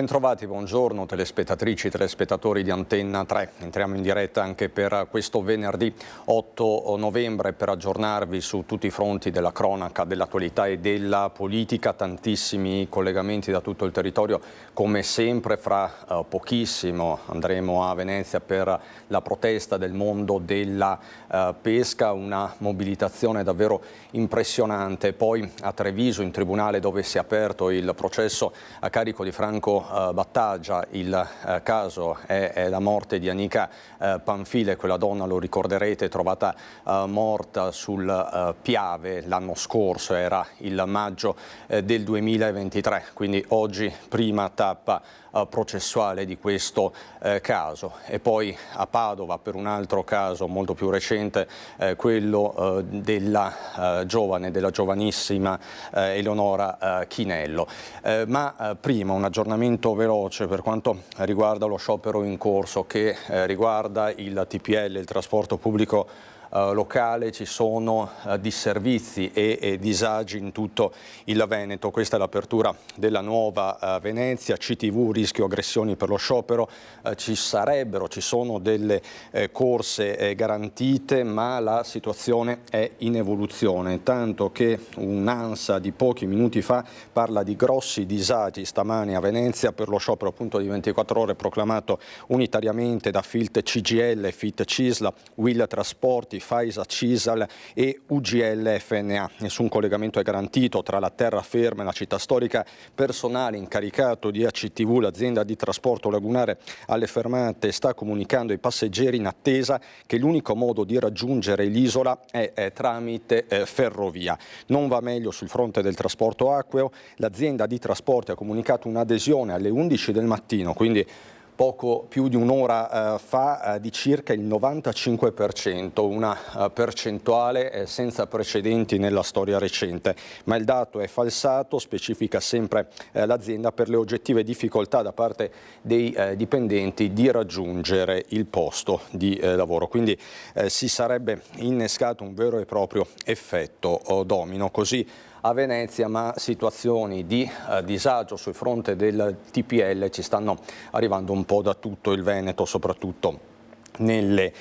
Bentrovati, buongiorno telespettatrici e telespettatori di Antenna 3. Entriamo in diretta anche per questo venerdì 8 novembre per aggiornarvi su tutti i fronti della cronaca, dell'attualità e della politica. Tantissimi collegamenti da tutto il territorio. Come sempre, fra pochissimo andremo a Venezia per la protesta del mondo della pesca, una mobilitazione davvero impressionante. Poi a Treviso, in tribunale, dove si è aperto il processo a carico di Franco Battaglia. Il caso è la morte di Anica Panfile, quella donna, lo ricorderete, trovata morta sul Piave l'anno scorso, era il maggio del 2023, quindi oggi prima tappa processuale di questo caso. E poi a Padova per un altro caso molto più recente, quello della giovanissima Eleonora Chinello. Ma prima un aggiornamento veloce per quanto riguarda lo sciopero in corso che riguarda il TPL, il trasporto pubblico locale. Ci sono disservizi e disagi in tutto il Veneto. Questa è l'apertura della nuova Venezia. CTV, rischio aggressioni per lo sciopero. Ci sono delle corse garantite, ma la situazione è in evoluzione, tanto che un'ANSA di pochi minuti fa parla di grossi disagi stamani a Venezia per lo sciopero appunto di 24 ore proclamato unitariamente da FILT CGL, FIT CISLA, Will Trasporti, FAISA CISAL e UGL FNA. Nessun collegamento è garantito tra la terraferma e la città storica. Personale incaricato di ACTV, l'azienda di trasporto lagunare, alle fermate sta comunicando ai passeggeri in attesa che l'unico modo di raggiungere l'isola è tramite ferrovia. Non va meglio sul fronte del trasporto acqueo. L'azienda di trasporti ha comunicato un'adesione alle 11 del mattino, quindi poco più di un'ora fa, di circa il 95%, una percentuale senza precedenti nella storia recente. Ma il dato è falsato, specifica sempre l'azienda, per le oggettive difficoltà da parte dei dipendenti di raggiungere il posto di lavoro. Quindi si sarebbe innescato un vero e proprio effetto domino. Così a Venezia, ma situazioni di disagio sul fronte del TPL ci stanno arrivando un po' da tutto il Veneto, soprattutto nelle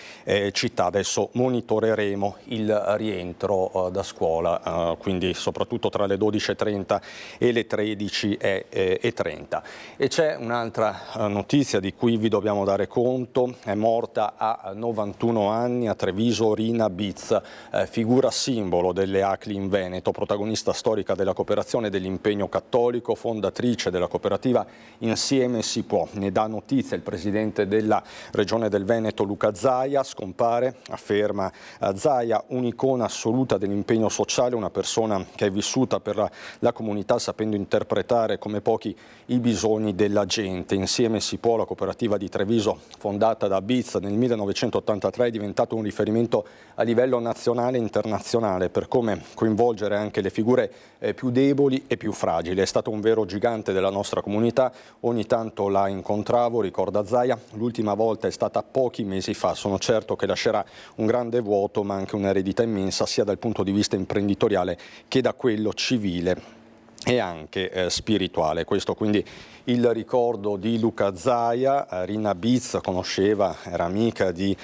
città. Adesso monitoreremo il rientro da scuola, quindi soprattutto tra le 12:30 e le 13:30. E c'è un'altra notizia di cui vi dobbiamo dare conto: è morta a 91 anni a Treviso Rina Biz, figura simbolo delle ACLI in Veneto, protagonista storica della cooperazione e dell'impegno cattolico, fondatrice della cooperativa Insieme si può. Ne dà notizia il presidente della Regione del Veneto Luca Zaia. Scompare, afferma Zaia, un'icona assoluta dell'impegno sociale, una persona che è vissuta per la comunità sapendo interpretare come pochi i bisogni della gente. Insieme si può, la cooperativa di Treviso, fondata da Biz nel 1983, è diventato un riferimento a livello nazionale e internazionale per come coinvolgere anche le figure più deboli e più fragili. È stato un vero gigante della nostra comunità, ogni tanto la incontravo, ricorda Zaia, l'ultima volta è stata pochi mesi fa. Sono certo che lascerà un grande vuoto, ma anche un'eredità immensa sia dal punto di vista imprenditoriale che da quello civile e anche spirituale. Questo quindi il ricordo di Luca Zaia. Rina Biz conosceva, era amica di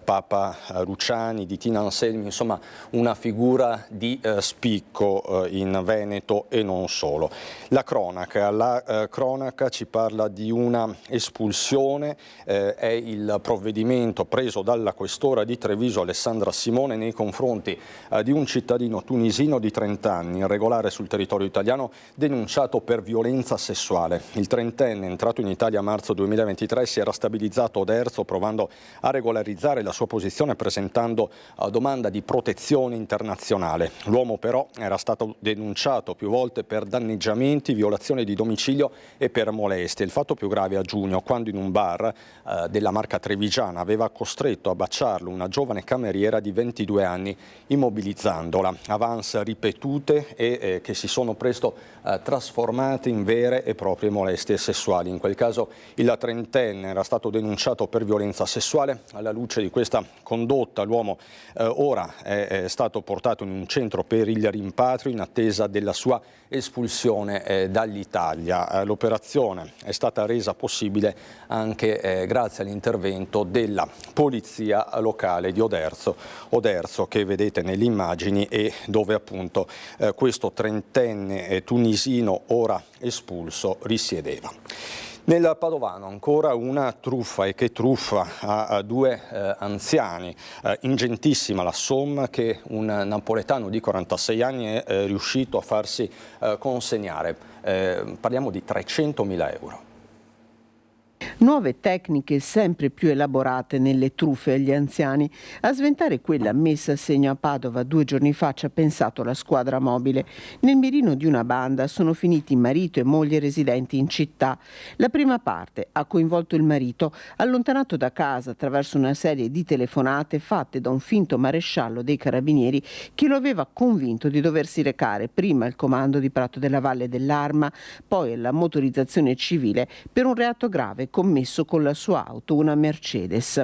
Papa Luciani, di Tina Anselmi, insomma una figura di spicco in Veneto e non solo. La cronaca ci parla di una espulsione, è il provvedimento preso dalla questora di Treviso Alessandra Simone nei confronti di un cittadino tunisino di 30 anni, irregolare sul territorio italiano, denunciato per violenza sessuale. Il trentenne, entrato in Italia a marzo 2023, si era stabilizzato ad Erzo provando a regolarizzare la sua posizione presentando domanda di protezione internazionale. L'uomo però era stato denunciato più volte per danneggiamenti, violazione di domicilio e per molestie. Il fatto più grave a giugno, quando in un bar della marca trevigiana aveva costretto a baciarlo una giovane cameriera di 22 anni, immobilizzandola. Avance ripetute e che si sono presto trasformate in vere e proprie molestie sessuali. In quel caso il trentenne era stato denunciato per violenza sessuale. Alla luce di questa condotta l'uomo ora è stato portato in un centro per il rimpatrio in attesa della sua espulsione dall'Italia. L'operazione è stata resa possibile anche grazie all'intervento della polizia locale di Oderzo che vedete nelle immagini e dove appunto questo trentenne tunisino ora espulso risiedeva. Nel Padovano ancora una truffa, e che truffa a due anziani, ingentissima la somma che un napoletano di 46 anni è riuscito a farsi consegnare, parliamo di 300.000 euro. Nuove tecniche sempre più elaborate nelle truffe agli anziani. A sventare quella messa a segno a Padova 2 giorni fa ci ha pensato la squadra mobile. Nel mirino di una banda sono finiti marito e moglie residenti in città. La prima parte ha coinvolto il marito, allontanato da casa attraverso una serie di telefonate fatte da un finto maresciallo dei carabinieri che lo aveva convinto di doversi recare prima al comando di Prato della Valle dell'Arma, poi alla motorizzazione civile per un reato grave commesso con la sua auto, una Mercedes.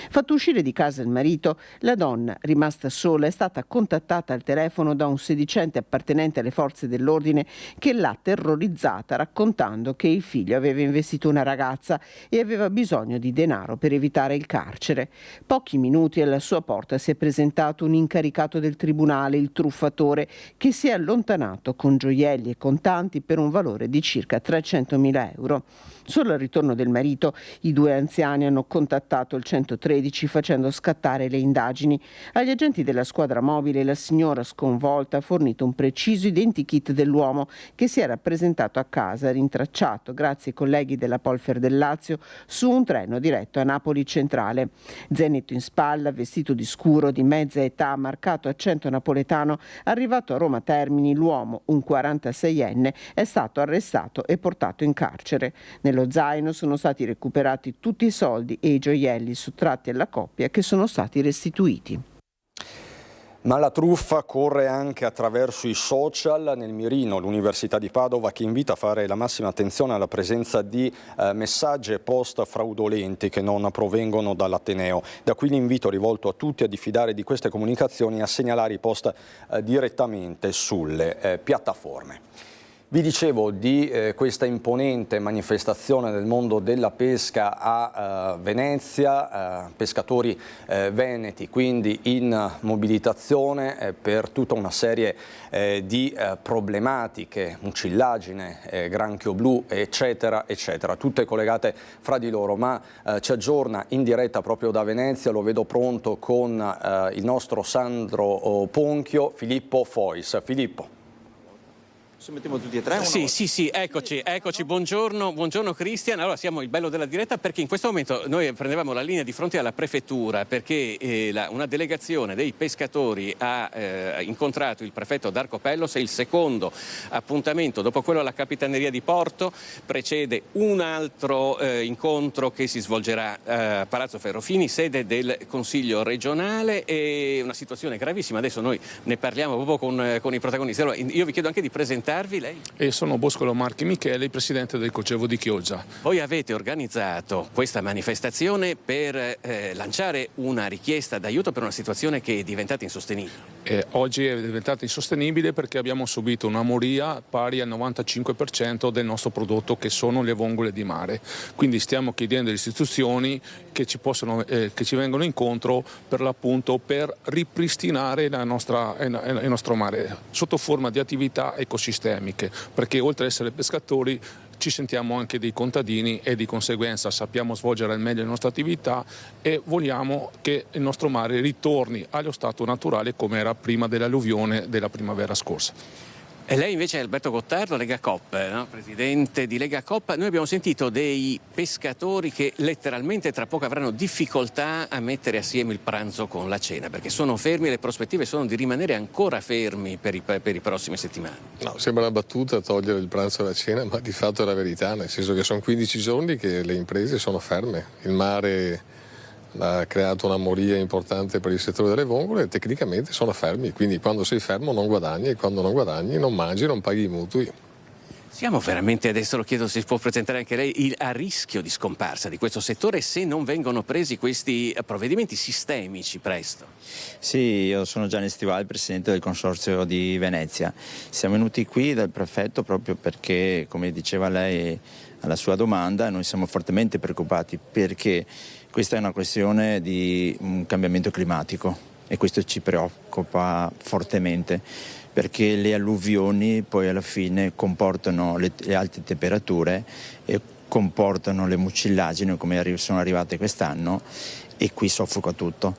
Fatto uscire di casa il marito, la donna, rimasta sola, è stata contattata al telefono da un sedicente appartenente alle forze dell'ordine che l'ha terrorizzata raccontando che il figlio aveva investito una ragazza e aveva bisogno di denaro per evitare il carcere. Pochi minuti alla sua porta si è presentato un incaricato del tribunale, il truffatore, che si è allontanato con gioielli e contanti per un valore di circa 300.000 euro. Solo al ritorno del marito, i due anziani hanno contattato il 113 facendo scattare le indagini. Agli agenti della squadra mobile la signora sconvolta ha fornito un preciso identikit dell'uomo che si era presentato a casa, rintracciato grazie ai colleghi della Polfer del Lazio su un treno diretto a Napoli Centrale. Zenetto in spalla, vestito di scuro, di mezza età, marcato accento napoletano, arrivato a Roma Termini, l'uomo, un 46enne, è stato arrestato e portato in carcere. Nello zaino sono stati recuperati tutti i soldi e i gioielli sottratti alla coppia che sono stati restituiti. Ma la truffa corre anche attraverso i social. Nel mirino l'Università di Padova che invita a fare la massima attenzione alla presenza di messaggi e post fraudolenti che non provengono dall'Ateneo. Da qui l'invito rivolto a tutti a diffidare di queste comunicazioni e a segnalare i post direttamente sulle piattaforme. Vi dicevo di questa imponente manifestazione del mondo della pesca a Venezia, pescatori veneti quindi in mobilitazione per tutta una serie di problematiche, mucillagine, granchio blu, eccetera, eccetera, tutte collegate fra di loro, ma ci aggiorna in diretta proprio da Venezia, lo vedo pronto con il nostro Sandro Ponchio, Filippo Fois. Filippo. Se mettiamo tutti e tre? Sì, eccoci, buongiorno Cristian. Allora siamo il bello della diretta perché in questo momento noi prendevamo la linea di fronte alla prefettura perché una delegazione dei pescatori ha incontrato il prefetto Darco Pellos e il secondo appuntamento dopo quello alla Capitaneria di Porto precede un altro incontro che si svolgerà a Palazzo Ferrofini, sede del Consiglio regionale, e una situazione gravissima. Adesso noi ne parliamo proprio con i protagonisti. Allora, io vi chiedo anche di presentare lei? Sono Boscolo Marchi Michele, presidente del Cogevo di Chioggia. Voi avete organizzato questa manifestazione per lanciare una richiesta d'aiuto per una situazione che è diventata insostenibile. Oggi è diventata insostenibile perché abbiamo subito una moria pari al 95% del nostro prodotto, che sono le vongole di mare. Quindi stiamo chiedendo alle istituzioni che ci vengano incontro per l'appunto per ripristinare il nostro mare sotto forma di attività ecosistemiche, perché oltre ad essere pescatori ci sentiamo anche dei contadini e di conseguenza sappiamo svolgere al meglio le nostre attività e vogliamo che il nostro mare ritorni allo stato naturale come era prima dell'alluvione della primavera scorsa. E lei invece è Alberto Gottardo, Lega Coop, no? Presidente di Lega Coop. Noi abbiamo sentito dei pescatori che letteralmente tra poco avranno difficoltà a mettere assieme il pranzo con la cena, perché sono fermi e le prospettive sono di rimanere ancora fermi per i prossime settimane. No, sembra una battuta togliere il pranzo e la cena, ma di fatto è la verità, nel senso che sono 15 giorni che le imprese sono ferme. Il mare ha creato una moria importante per il settore delle vongole e tecnicamente sono fermi, quindi quando sei fermo non guadagni e quando non guadagni non mangi, non paghi i mutui. Siamo veramente, adesso lo chiedo se si può presentare anche lei, a rischio di scomparsa di questo settore se non vengono presi questi provvedimenti sistemici presto? Sì, io sono Gianni Stivali, presidente del Consorzio di Venezia. Siamo venuti qui dal prefetto proprio perché, come diceva lei alla sua domanda, noi siamo fortemente preoccupati perché questa è una questione di un cambiamento climatico e questo ci preoccupa fortemente, perché le alluvioni poi alla fine comportano le alte temperature e comportano le mucillagini come sono arrivate quest'anno e qui soffoca tutto.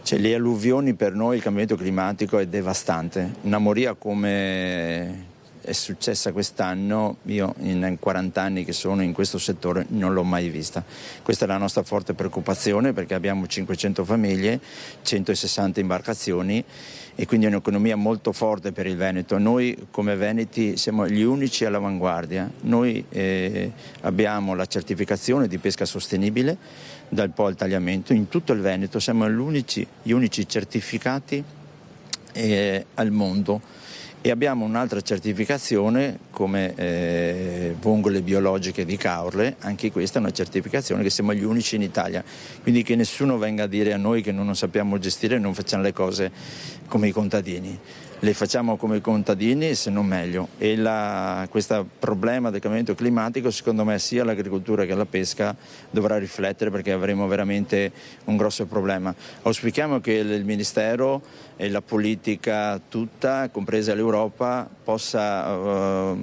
Cioè, le alluvioni per noi, il cambiamento climatico è devastante. Una moria come è successa quest'anno, io in 40 anni che sono in questo settore non l'ho mai vista. Questa è la nostra forte preoccupazione perché abbiamo 500 famiglie, 160 imbarcazioni e quindi è un'economia molto forte per il Veneto. Noi come veneti siamo gli unici all'avanguardia. Noi abbiamo la certificazione di pesca sostenibile dal Po al tagliamento. In tutto il Veneto siamo gli unici certificati al mondo. E abbiamo un'altra certificazione come vongole biologiche di Caorle, anche questa è una certificazione che siamo gli unici in Italia, quindi che nessuno venga a dire a noi che non sappiamo gestire e non facciamo le cose come i contadini. Le facciamo come i contadini, se non meglio, e questo problema del cambiamento climatico secondo me sia l'agricoltura che la pesca dovrà riflettere perché avremo veramente un grosso problema. Auspichiamo che il Ministero e la politica tutta, compresa l'Europa, possa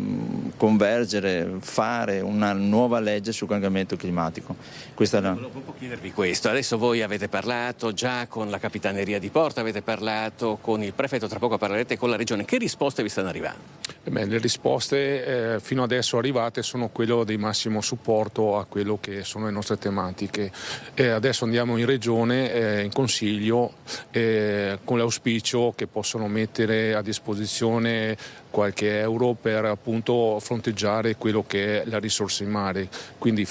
convergere, fare una nuova legge sul cambiamento climatico. Volevo chiedervi questo, adesso voi avete parlato già con la Capitaneria di Porto, avete parlato con il prefetto, tra poco parlerete con la regione, che risposte vi stanno arrivando? Le risposte fino adesso arrivate sono quello di massimo supporto a quello che sono le nostre tematiche. Adesso andiamo in regione, in consiglio, con l'auspicio che possono mettere a disposizione qualche euro per appunto fronteggiare quello che è la risorsa in mare, quindi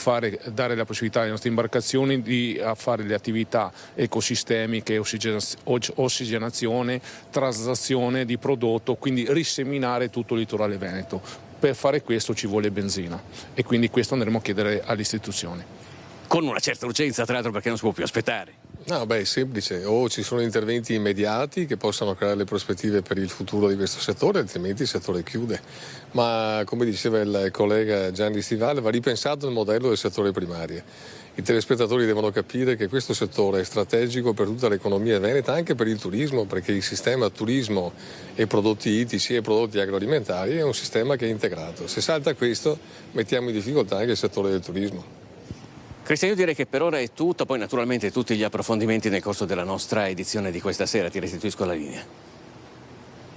dare la possibilità alle nostre imbarcazioni di fare le attività ecosistemiche, ossigenazione, traslazione di prodotto, quindi riseminare tutto il litorale veneto. Per fare questo ci vuole benzina e quindi questo andremo a chiedere alle istituzioni. Con una certa urgenza, tra l'altro, perché non si può più aspettare. No, è semplice, o ci sono interventi immediati che possano creare le prospettive per il futuro di questo settore, altrimenti il settore chiude. Ma come diceva il collega Gianni Stivale, va ripensato il modello del settore primario. I telespettatori devono capire che questo settore è strategico per tutta l'economia veneta, anche per il turismo, perché il sistema turismo e prodotti ittici e prodotti agroalimentari è un sistema che è integrato. Se salta questo, mettiamo in difficoltà anche il settore del turismo. Cristian, io direi che per ora è tutto, poi naturalmente tutti gli approfondimenti nel corso della nostra edizione di questa sera. Ti restituisco la linea.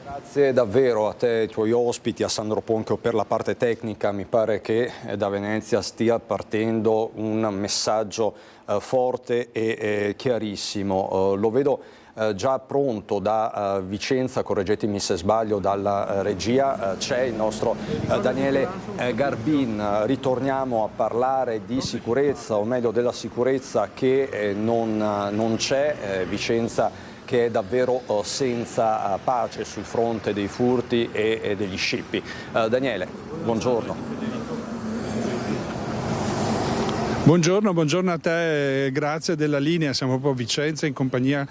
Grazie davvero a te e ai tuoi ospiti, a Sandro Ponchio per la parte tecnica. Mi pare che da Venezia stia partendo un messaggio forte e chiarissimo. Lo vedo già pronto da Vicenza, correggetemi se sbaglio, dalla regia, c'è il nostro Daniele Garbin. Ritorniamo a parlare di sicurezza, o meglio della sicurezza che non c'è. Vicenza che è davvero senza pace sul fronte dei furti e degli scippi. Daniele, buongiorno. Buongiorno a te, grazie della linea, siamo proprio a Vicenza in compagnia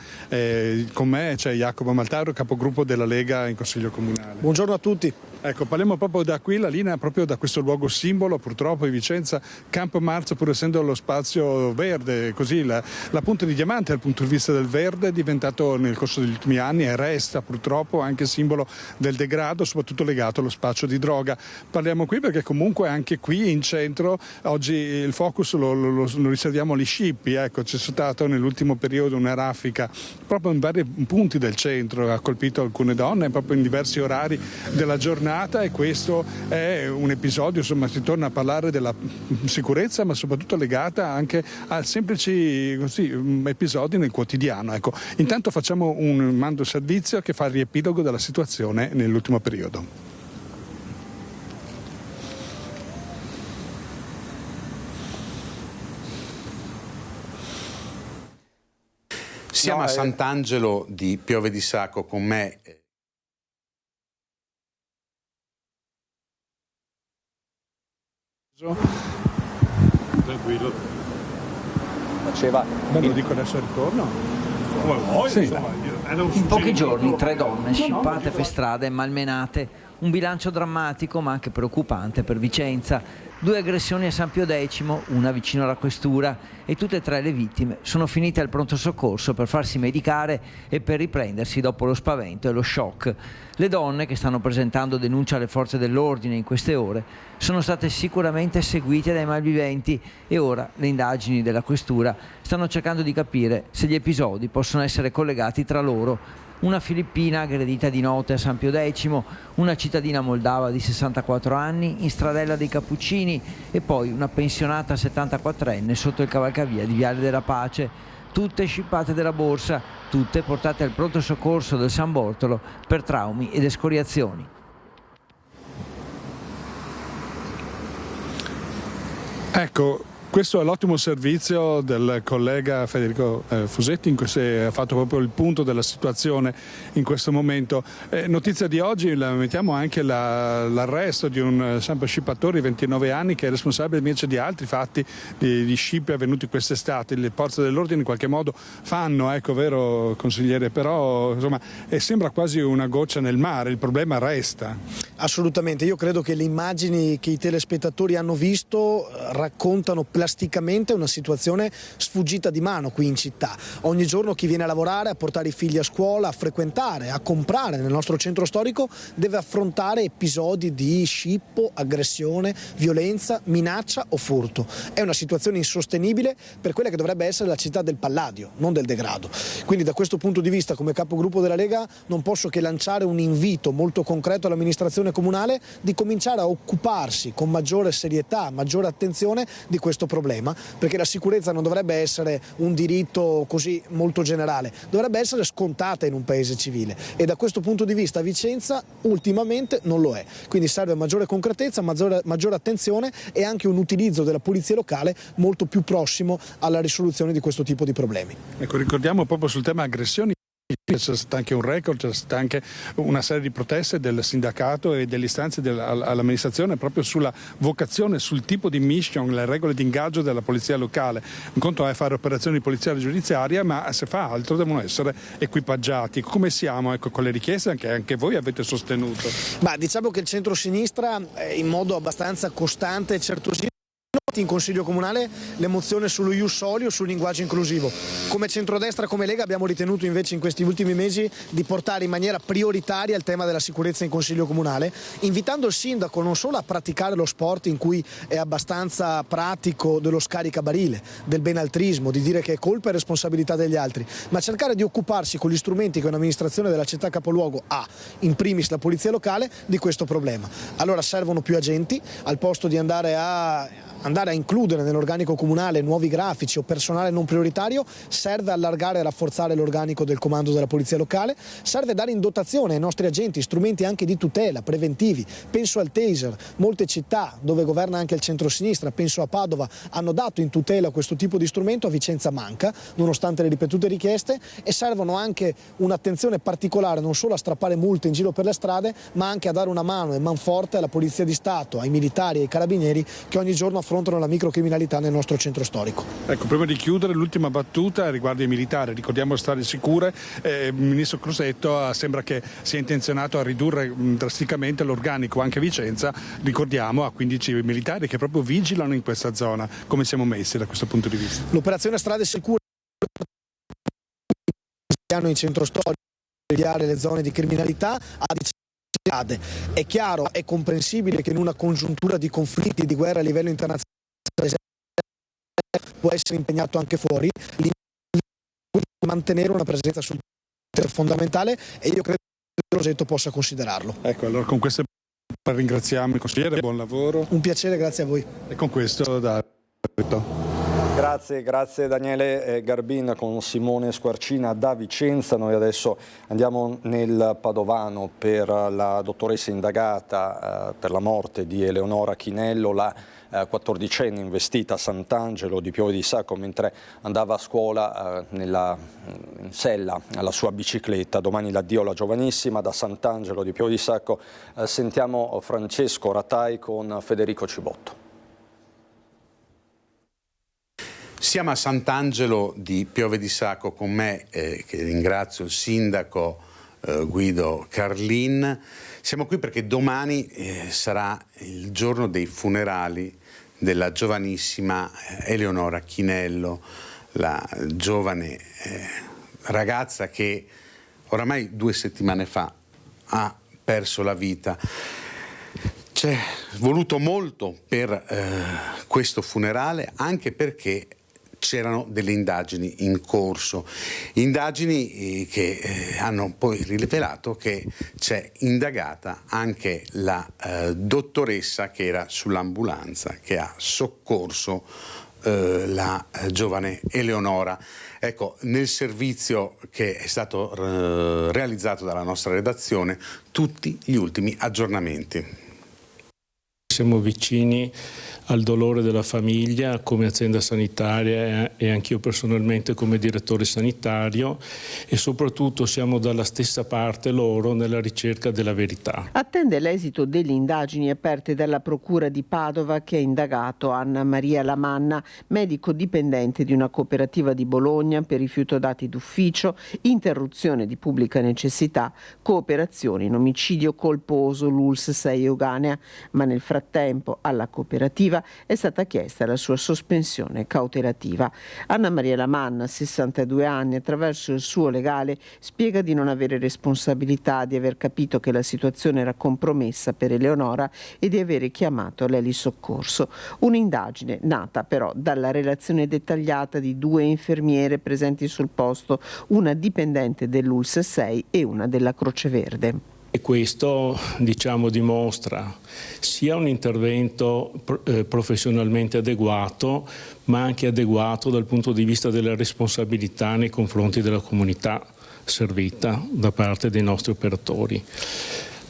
con me c'è Jacopo Maltaro, capogruppo della Lega in Consiglio Comunale. Buongiorno a tutti. Ecco, parliamo proprio da qui, la linea proprio da questo luogo simbolo, purtroppo in Vicenza, Campo Marzio, pur essendo lo spazio verde, così la punta di diamante dal punto di vista del verde è diventato nel corso degli ultimi anni e resta purtroppo anche simbolo del degrado, soprattutto legato allo spaccio di droga. Parliamo qui perché comunque anche qui in centro oggi il focus lo riserviamo agli scippi, ecco, c'è stato nell'ultimo periodo una raffica proprio in vari punti del centro, ha colpito alcune donne proprio in diversi orari della giornata e questo è un episodio, insomma si torna a parlare della sicurezza ma soprattutto legata anche a semplici episodi nel quotidiano. Ecco, intanto facciamo un mando servizio che fa il riepilogo della situazione nell'ultimo periodo. Siamo a Sant'Angelo di Piove di Sacco, con me tranquillo. Faceva Lo dico adesso al ritorno. Come vuoi, Sì. insomma, In pochi giorni 3 donne scippate per strada e malmenate. Un bilancio drammatico ma anche preoccupante per Vicenza. 2 aggressioni a San Pio X, una vicino alla questura, e tutte e 3 le vittime sono finite al pronto soccorso per farsi medicare e per riprendersi dopo lo spavento e lo shock. Le donne, che stanno presentando denuncia alle forze dell'ordine in queste ore, sono state sicuramente seguite dai malviventi e ora le indagini della questura stanno cercando di capire se gli episodi possono essere collegati tra loro. Una filippina aggredita di notte a San Pio X, una cittadina moldava di 64 anni in Stradella dei Cappuccini e poi una pensionata 74enne sotto il cavalcavia di Viale della Pace. Tutte scippate della borsa, tutte portate al pronto soccorso del San Bortolo per traumi ed escoriazioni. Ecco, questo è l'ottimo servizio del collega Federico Fusetti, in cui si è fatto proprio il punto della situazione in questo momento. Notizia di oggi, mettiamo anche l'arresto di un sempre scippatore di 29 anni che è responsabile invece di altri fatti di scippi avvenuti quest'estate. Le forze dell'ordine in qualche modo fanno, ecco, vero consigliere, però insomma sembra quasi una goccia nel mare, il problema resta. Assolutamente, io credo che le immagini che i telespettatori hanno visto raccontano plasticamente una situazione sfuggita di mano qui in città. Ogni giorno chi viene a lavorare, a portare i figli a scuola, a frequentare, a comprare nel nostro centro storico deve affrontare episodi di scippo, aggressione, violenza, minaccia o furto. È una situazione insostenibile per quella che dovrebbe essere la città del Palladio, non del degrado. Quindi da questo punto di vista, come capogruppo della Lega, non posso che lanciare un invito molto concreto all'amministrazione comunale di cominciare a occuparsi con maggiore serietà, maggiore attenzione di questo problema, perché la sicurezza non dovrebbe essere un diritto così molto generale, dovrebbe essere scontata in un paese civile e da questo punto di vista Vicenza ultimamente non lo è. Quindi serve maggiore concretezza, maggiore attenzione e anche un utilizzo della polizia locale molto più prossimo alla risoluzione di questo tipo di problemi. Ecco, ricordiamo proprio sul tema aggressioni. C'è stato anche un record, c'è stata anche una serie di proteste del sindacato e delle istanze all'amministrazione proprio sulla vocazione, sul tipo di mission, le regole di ingaggio della polizia locale. Un conto è fare operazioni poliziale giudiziaria, ma se fa altro devono essere equipaggiati. Come siamo, ecco, con le richieste che anche voi avete sostenuto? Ma diciamo che il centro-sinistra in modo abbastanza costante e certosino in Consiglio Comunale le mozioni sullo ius soli o sul linguaggio inclusivo. Come centrodestra, come Lega abbiamo ritenuto invece in questi ultimi mesi di portare in maniera prioritaria il tema della sicurezza in Consiglio Comunale, invitando il sindaco non solo a praticare lo sport in cui è abbastanza pratico dello scaricabarile, del benaltrismo, di dire che è colpa e responsabilità degli altri, ma cercare di occuparsi con gli strumenti che un'amministrazione della città capoluogo ha, in primis la polizia locale, di questo problema. Allora servono più agenti, al posto di andare a includere nell'organico comunale nuovi grafici o personale non prioritario, serve allargare e rafforzare l'organico del comando della polizia locale, serve dare in dotazione ai nostri agenti strumenti anche di tutela, preventivi. Penso al taser, molte città dove governa anche il centro-sinistra, penso a Padova, hanno dato in tutela questo tipo di strumento, a Vicenza manca, nonostante le ripetute richieste, e servono anche un'attenzione particolare non solo a strappare multe in giro per le strade, ma anche a dare una mano e manforte alla Polizia di Stato, ai militari e ai carabinieri che ogni giorno affrontano la microcriminalità nel nostro centro storico. Ecco, prima di chiudere l'ultima battuta riguarda i militari, ricordiamo strade sicure, il ministro Crosetto sembra che sia intenzionato a ridurre drasticamente l'organico anche a Vicenza, ricordiamo a 15 militari che proprio vigilano in questa zona. Come siamo messi da questo punto di vista? L'operazione strade sicure in centro storico, studiare le zone di criminalità a è chiaro, è comprensibile che in una congiuntura di conflitti, di guerra a livello internazionale può essere impegnato anche fuori, mantenere una presenza sul territorio è fondamentale e io credo che il progetto possa considerarlo. Ecco, allora con questo ringraziamo il consigliere, buon lavoro. Un piacere, grazie a voi. E con questo Grazie Daniele Garbin con Simone Squarcina da Vicenza. Noi adesso andiamo nel Padovano per la dottoressa indagata per la morte di Eleonora Chinello, la 14enne investita a Sant'Angelo di Piove di Sacco mentre andava a scuola in sella alla sua bicicletta. Domani l'addio alla giovanissima da Sant'Angelo di Piove di Sacco. Sentiamo Francesco Ratai con Federico Cibotto. Siamo a Sant'Angelo di Piove di Sacco, con me, che ringrazio, il sindaco Guido Carlin. Siamo qui perché domani sarà il giorno dei funerali della giovanissima Eleonora Chinello, la giovane ragazza che oramai 2 settimane fa ha perso la vita. C'è voluto molto per questo funerale, anche perché c'erano delle indagini in corso, indagini che hanno poi rivelato che c'è indagata anche la dottoressa che era sull'ambulanza, che ha soccorso la giovane Eleonora. Ecco, nel servizio che è stato realizzato dalla nostra redazione, tutti gli ultimi aggiornamenti. Siamo vicini al dolore della famiglia come azienda sanitaria e anch'io personalmente come direttore sanitario, e soprattutto siamo dalla stessa parte loro nella ricerca della verità. Attende l'esito delle indagini aperte dalla Procura di Padova, che ha indagato Anna Maria Lamanna, medico dipendente di una cooperativa di Bologna per rifiuto dati d'ufficio, interruzione di pubblica necessità, cooperazione in omicidio colposo, l'ULSS 6 Euganea, ma nel frattempo alla cooperativa è stata chiesta la sua sospensione cautelativa. Anna Maria Lamanna, 62 anni, attraverso il suo legale spiega di non avere responsabilità, di aver capito che la situazione era compromessa per Eleonora e di avere chiamato l'Eli Soccorso. Un'indagine nata però dalla relazione dettagliata di 2 infermiere presenti sul posto, una dipendente dell'ULSS 6 e una della Croce Verde. E questo, dimostra sia un intervento professionalmente adeguato, ma anche adeguato dal punto di vista della responsabilità nei confronti della comunità servita da parte dei nostri operatori.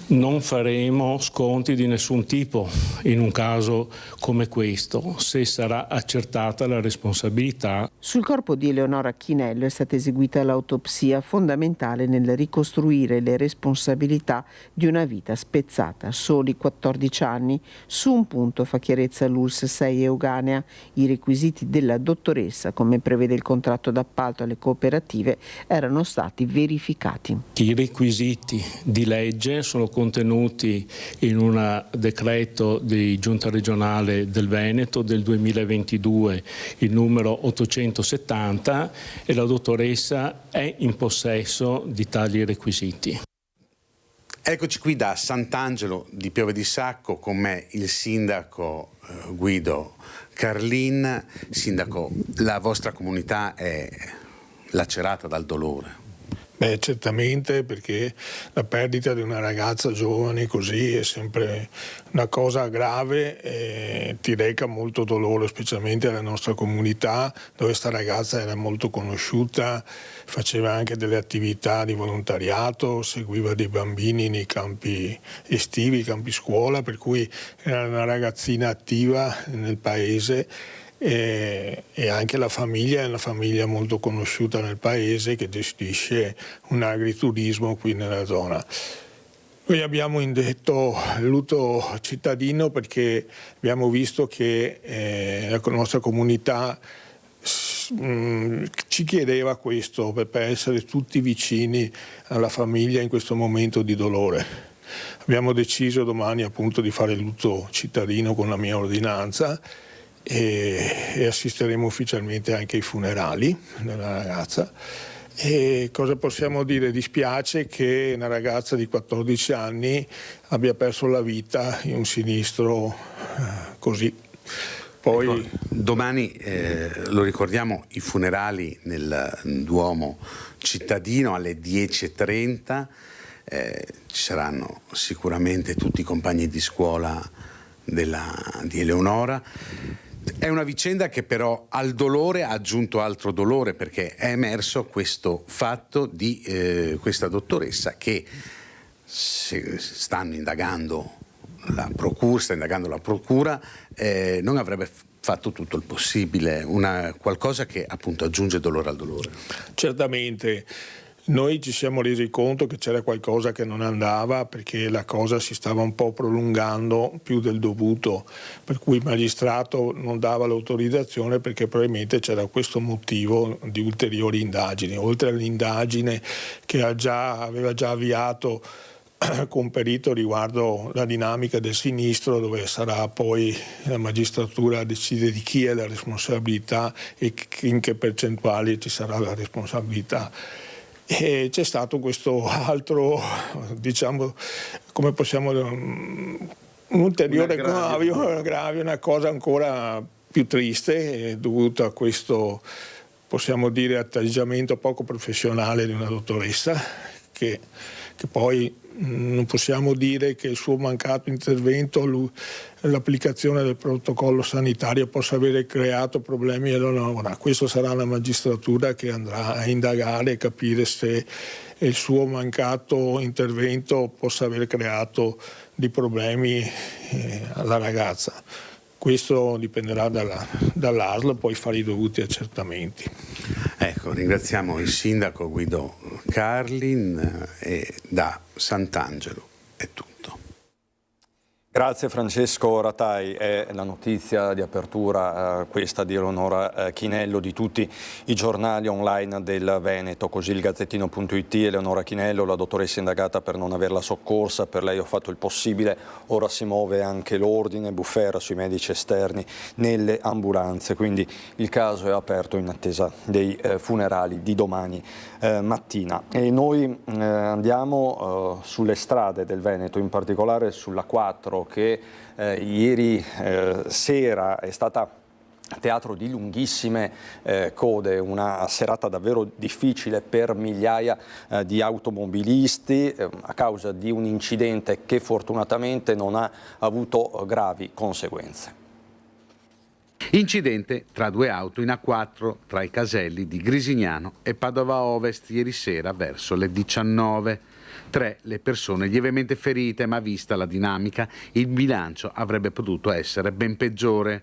Non faremo sconti di nessun tipo in un caso come questo, se sarà accertata la responsabilità. Sul corpo di Eleonora Chinello è stata eseguita l'autopsia, fondamentale nel ricostruire le responsabilità di una vita spezzata a soli 14 anni. Su un punto fa chiarezza l'ULSS 6 Euganea: i requisiti della dottoressa, come prevede il contratto d'appalto alle cooperative, erano stati verificati. I requisiti di legge sono contenuti in un decreto di Giunta regionale del Veneto del 2022, il numero 870, e la dottoressa è in possesso di tali requisiti. Eccoci qui da Sant'Angelo di Piove di Sacco, con me il sindaco Guido Carlin. Sindaco, la vostra comunità è lacerata dal dolore. Beh, certamente, perché la perdita di una ragazza giovane così è sempre una cosa grave e ti reca molto dolore, specialmente alla nostra comunità, dove questa ragazza era molto conosciuta, faceva anche delle attività di volontariato, seguiva dei bambini nei campi estivi, campi scuola, per cui era una ragazzina attiva nel paese. E anche la famiglia è una famiglia molto conosciuta nel paese, che gestisce un agriturismo qui nella zona. Noi abbiamo indetto lutto cittadino perché abbiamo visto che la nostra comunità ci chiedeva questo per essere tutti vicini alla famiglia in questo momento di dolore. Abbiamo deciso domani appunto di fare il lutto cittadino con la mia ordinanza e assisteremo ufficialmente anche ai funerali della ragazza. E cosa possiamo dire? Dispiace che una ragazza di 14 anni abbia perso la vita in un sinistro così. Poi ecco, domani lo ricordiamo, i funerali nel Duomo cittadino alle 10:30. Ci saranno sicuramente tutti i compagni di scuola di Eleonora. È una vicenda che però al dolore ha aggiunto altro dolore, perché è emerso questo fatto di questa dottoressa che stanno indagando la procura, sta indagando la procura, non avrebbe fatto tutto il possibile, qualcosa che appunto aggiunge dolore al dolore. Certamente. Noi ci siamo resi conto che c'era qualcosa che non andava, perché la cosa si stava un po' prolungando più del dovuto, per cui il magistrato non dava l'autorizzazione perché probabilmente c'era questo motivo di ulteriori indagini, oltre all'indagine che aveva già avviato con perito riguardo la dinamica del sinistro, dove sarà poi la magistratura a decidere di chi è la responsabilità e in che percentuali ci sarà la responsabilità. E c'è stato questo altro, diciamo, come possiamo, un ulteriore aggravio, una cosa ancora più triste, dovuta a questo, possiamo dire, atteggiamento poco professionale di una dottoressa che poi non possiamo dire che il suo mancato intervento, l'applicazione del protocollo sanitario possa avere creato problemi all'ora. Questo sarà la magistratura che andrà a indagare e capire se il suo mancato intervento possa aver creato dei problemi alla ragazza. Questo dipenderà dall'ASL, poi fare i dovuti accertamenti. Ecco, ringraziamo il sindaco Guido Carlin e da Sant'Angelo è tutto. Grazie Francesco Ratai, è la notizia di apertura questa di Eleonora Chinello di tutti i giornali online del Veneto, così il Gazzettino.it, Eleonora Chinello, la dottoressa indagata per non averla soccorsa, per lei ho fatto il possibile, ora si muove anche l'ordine, bufera sui medici esterni nelle ambulanze, quindi il caso è aperto in attesa dei funerali di domani mattina. E noi andiamo sulle strade del Veneto, in particolare sulla 4, che ieri sera è stata teatro di lunghissime code, una serata davvero difficile per migliaia di automobilisti a causa di un incidente che fortunatamente non ha avuto gravi conseguenze. Incidente tra due auto in A4 tra i caselli di Grisignano e Padova Ovest ieri sera verso le 19. 3 le persone lievemente ferite, ma vista la dinamica il bilancio avrebbe potuto essere ben peggiore.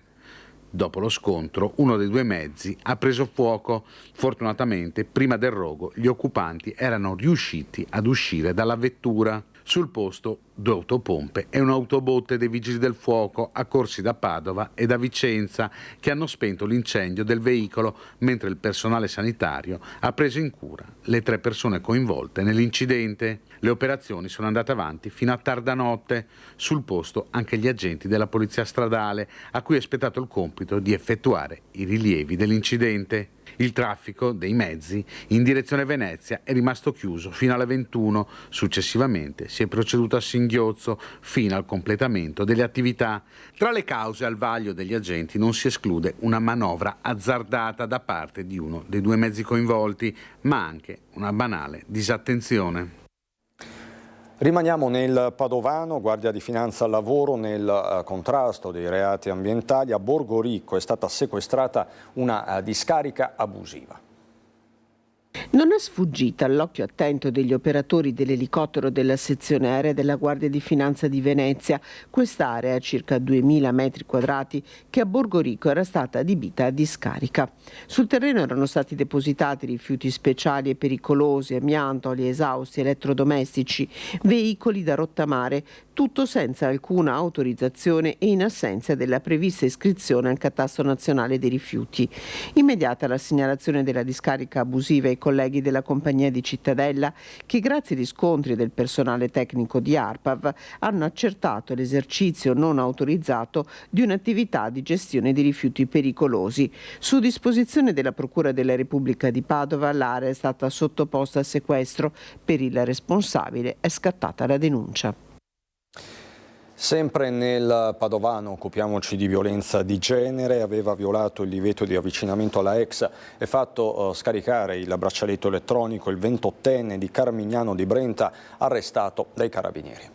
Dopo lo scontro uno dei due mezzi ha preso fuoco. Fortunatamente prima del rogo gli occupanti erano riusciti ad uscire dalla vettura. Sul posto 2 autopompe e un'autobotte dei Vigili del Fuoco accorsi da Padova e da Vicenza che hanno spento l'incendio del veicolo mentre il personale sanitario ha preso in cura le 3 persone coinvolte nell'incidente. Le operazioni sono andate avanti fino a tarda notte. Sul posto anche gli agenti della polizia stradale a cui è spettato il compito di effettuare i rilievi dell'incidente. Il traffico dei mezzi in direzione Venezia è rimasto chiuso fino alle 21. Successivamente si è proceduto a singhiozzo fino al completamento delle attività. Tra le cause al vaglio degli agenti non si esclude una manovra azzardata da parte di uno dei 2 mezzi coinvolti, ma anche una banale disattenzione. Rimaniamo nel Padovano, Guardia di Finanza al lavoro nel contrasto dei reati ambientali. A Borgoricco è stata sequestrata una discarica abusiva. Non è sfuggita all'occhio attento degli operatori dell'elicottero della sezione aerea della Guardia di Finanza di Venezia quest'area, circa 2000 metri quadrati, che a Borgoricco era stata adibita a discarica. Sul terreno erano stati depositati rifiuti speciali e pericolosi, amianto, oli esausti, elettrodomestici, veicoli da rottamare, tutto senza alcuna autorizzazione e in assenza della prevista iscrizione al Catasto Nazionale dei Rifiuti. Immediata la segnalazione della discarica abusiva ai colleghi della compagnia di Cittadella che grazie agli scontri del personale tecnico di ARPAV hanno accertato l'esercizio non autorizzato di un'attività di gestione di rifiuti pericolosi. Su disposizione della Procura della Repubblica di Padova l'area è stata sottoposta a sequestro. Per il responsabile è scattata la denuncia. Sempre nel Padovano occupiamoci di violenza di genere, aveva violato il divieto di avvicinamento alla ex e fatto scaricare il braccialetto elettronico il 28enne di Carmignano di Brenta, arrestato dai carabinieri.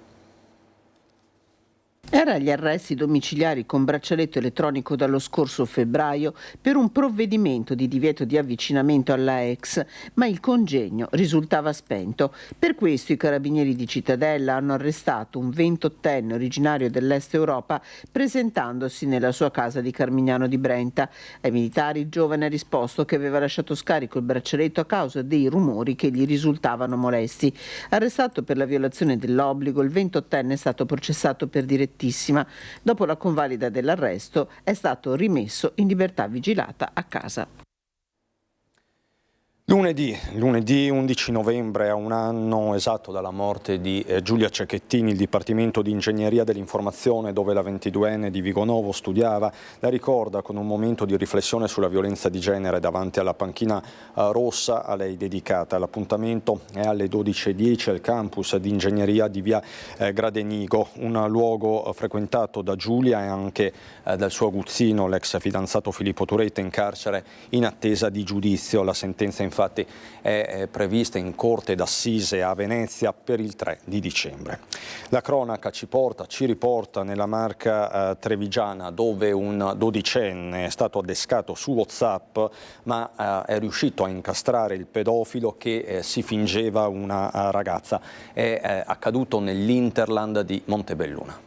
Era agli arresti domiciliari con braccialetto elettronico dallo scorso febbraio per un provvedimento di divieto di avvicinamento alla ex, ma il congegno risultava spento. Per questo i carabinieri di Cittadella hanno arrestato un 28enne originario dell'Est Europa presentandosi nella sua casa di Carmignano di Brenta. Ai militari il giovane ha risposto che aveva lasciato scarico il braccialetto a causa dei rumori che gli risultavano molesti. Arrestato per la violazione dell'obbligo, il 28enne è stato processato per direttissima. Dopo la convalida dell'arresto è stato rimesso in libertà vigilata a casa. Lunedì 11 novembre, a un anno esatto dalla morte di Giulia Cecchettini, il Dipartimento di Ingegneria dell'Informazione, dove la 22enne di Vigonovo studiava, la ricorda con un momento di riflessione sulla violenza di genere davanti alla panchina rossa a lei dedicata. L'appuntamento è alle 12:10 al campus di Ingegneria di via Gradenigo, un luogo frequentato da Giulia e anche dal suo aguzzino, l'ex fidanzato Filippo Turetta, in carcere in attesa di giudizio. La sentenza infatti è prevista in corte d'assise a Venezia per il 3 di dicembre. La cronaca ci riporta nella Marca trevigiana, dove un dodicenne è stato adescato su WhatsApp, ma è riuscito a incastrare il pedofilo che si fingeva una ragazza. È accaduto nell'Interland di Montebelluna.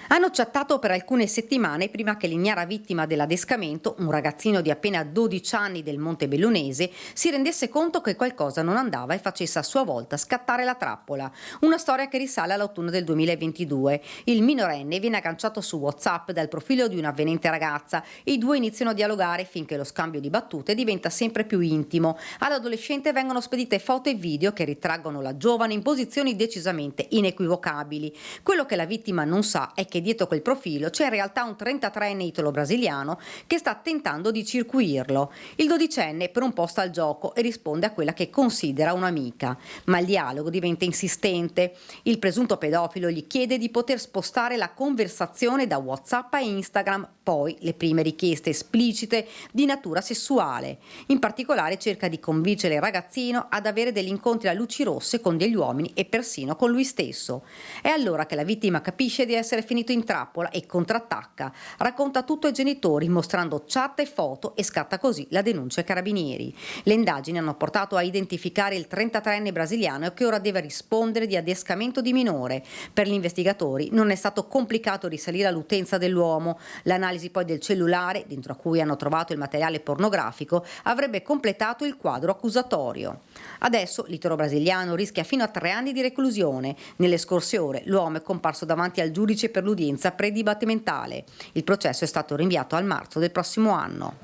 Hanno chattato per alcune settimane prima che l'ignara vittima dell'adescamento, un ragazzino di appena 12 anni del Montebellunese, si rendesse conto che qualcosa non andava e facesse a sua volta scattare la trappola. Una storia che risale all'autunno del 2022. Il minorenne viene agganciato su WhatsApp dal profilo di un'avvenente ragazza e i due iniziano a dialogare finché lo scambio di battute diventa sempre più intimo. All'adolescente vengono spedite foto e video che ritraggono la giovane in posizioni decisamente inequivocabili. Quello che la vittima non sa è che dietro quel profilo c'è in realtà un 33enne italo-brasiliano che sta tentando di circuirlo. Il dodicenne per un po' sta al gioco e risponde a quella che considera un'amica, ma il dialogo diventa insistente. Il presunto pedofilo gli chiede di poter spostare la conversazione da WhatsApp a Instagram, poi le prime richieste esplicite di natura sessuale. In particolare cerca di convincere il ragazzino ad avere degli incontri a luci rosse con degli uomini e persino con lui stesso. È allora che la vittima capisce di essere finito in trappola e contrattacca, racconta tutto ai genitori mostrando chat e foto e scatta così la denuncia ai carabinieri. Le indagini hanno portato a identificare il 33enne brasiliano che ora deve rispondere di adescamento di minore. Per gli investigatori non è stato complicato risalire all'utenza dell'uomo. L'analisi poi del cellulare, dentro a cui hanno trovato il materiale pornografico, avrebbe completato il quadro accusatorio. Adesso l'italo-brasiliano rischia fino a 3 anni di reclusione. Nelle scorse ore l'uomo è comparso davanti al giudice per l'udienza predibattimentale. Il processo è stato rinviato al marzo del prossimo anno.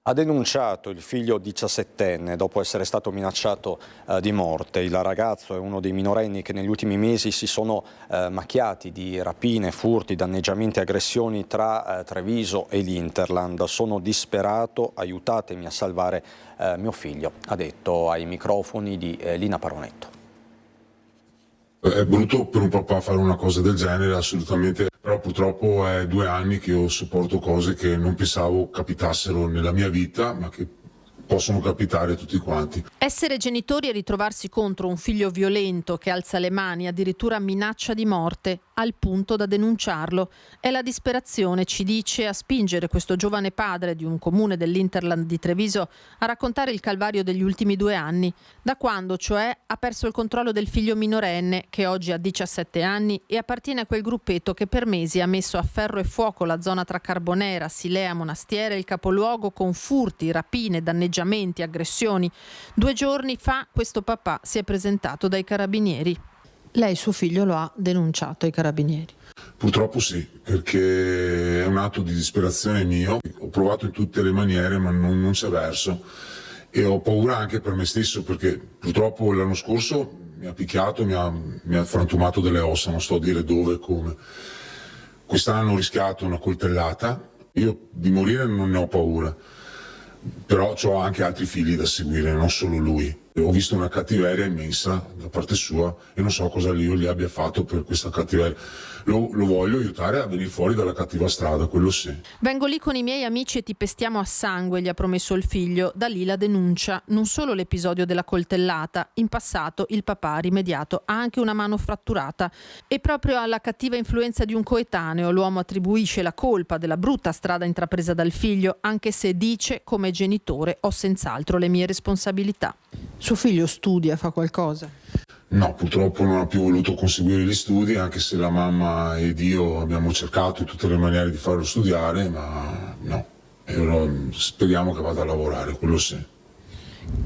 Ha denunciato il figlio 17enne dopo essere stato minacciato di morte. Il ragazzo è uno dei minorenni che negli ultimi mesi si sono macchiati di rapine, furti, danneggiamenti e aggressioni tra Treviso e l'Interland. Sono disperato, aiutatemi a salvare mio figlio, ha detto ai microfoni di Lina Paronetto. È brutto per un papà fare una cosa del genere, assolutamente, però purtroppo è 2 anni che io sopporto cose che non pensavo capitassero nella mia vita, ma che possono capitare a tutti quanti. Essere genitori e ritrovarsi contro un figlio violento che alza le mani, addirittura minaccia di morte, al punto da denunciarlo. È la disperazione, ci dice, a spingere questo giovane padre di un comune dell'Interland di Treviso a raccontare il calvario degli ultimi 2 anni, da quando, cioè, ha perso il controllo del figlio minorenne, che oggi ha 17 anni e appartiene a quel gruppetto che per mesi ha messo a ferro e fuoco la zona tra Carbonera, Silea, Monastiere e il capoluogo con furti, rapine, danneggiamenti, aggressioni. 2 giorni fa questo papà si è presentato dai carabinieri. Lei, suo figlio, lo ha denunciato ai carabinieri. Purtroppo sì, perché è un atto di disperazione mio. Ho provato in tutte le maniere, ma non c'è verso. E ho paura anche per me stesso, perché purtroppo l'anno scorso mi ha picchiato, mi ha frantumato delle ossa, non sto a dire dove e come. Quest'anno ho rischiato una coltellata. Io di morire non ne ho paura, però ho anche altri figli da seguire, non solo lui. Ho visto una cattiveria immensa da parte sua e non so cosa io gli abbia fatto per questa cattiveria. Lo voglio aiutare a venire fuori dalla cattiva strada, quello sì. Vengo lì con i miei amici e ti pestiamo a sangue, gli ha promesso il figlio. Da lì la denuncia. Non solo l'episodio della coltellata. In passato il papà ha rimediato anche una mano fratturata. E proprio alla cattiva influenza di un coetaneo l'uomo attribuisce la colpa della brutta strada intrapresa dal figlio, anche se dice: come genitore ho senz'altro le mie responsabilità. Suo figlio studia, fa qualcosa? No, purtroppo non ha più voluto conseguire gli studi, anche se la mamma ed io abbiamo cercato in tutte le maniere di farlo studiare, ma no. E ora speriamo che vada a lavorare, quello sì.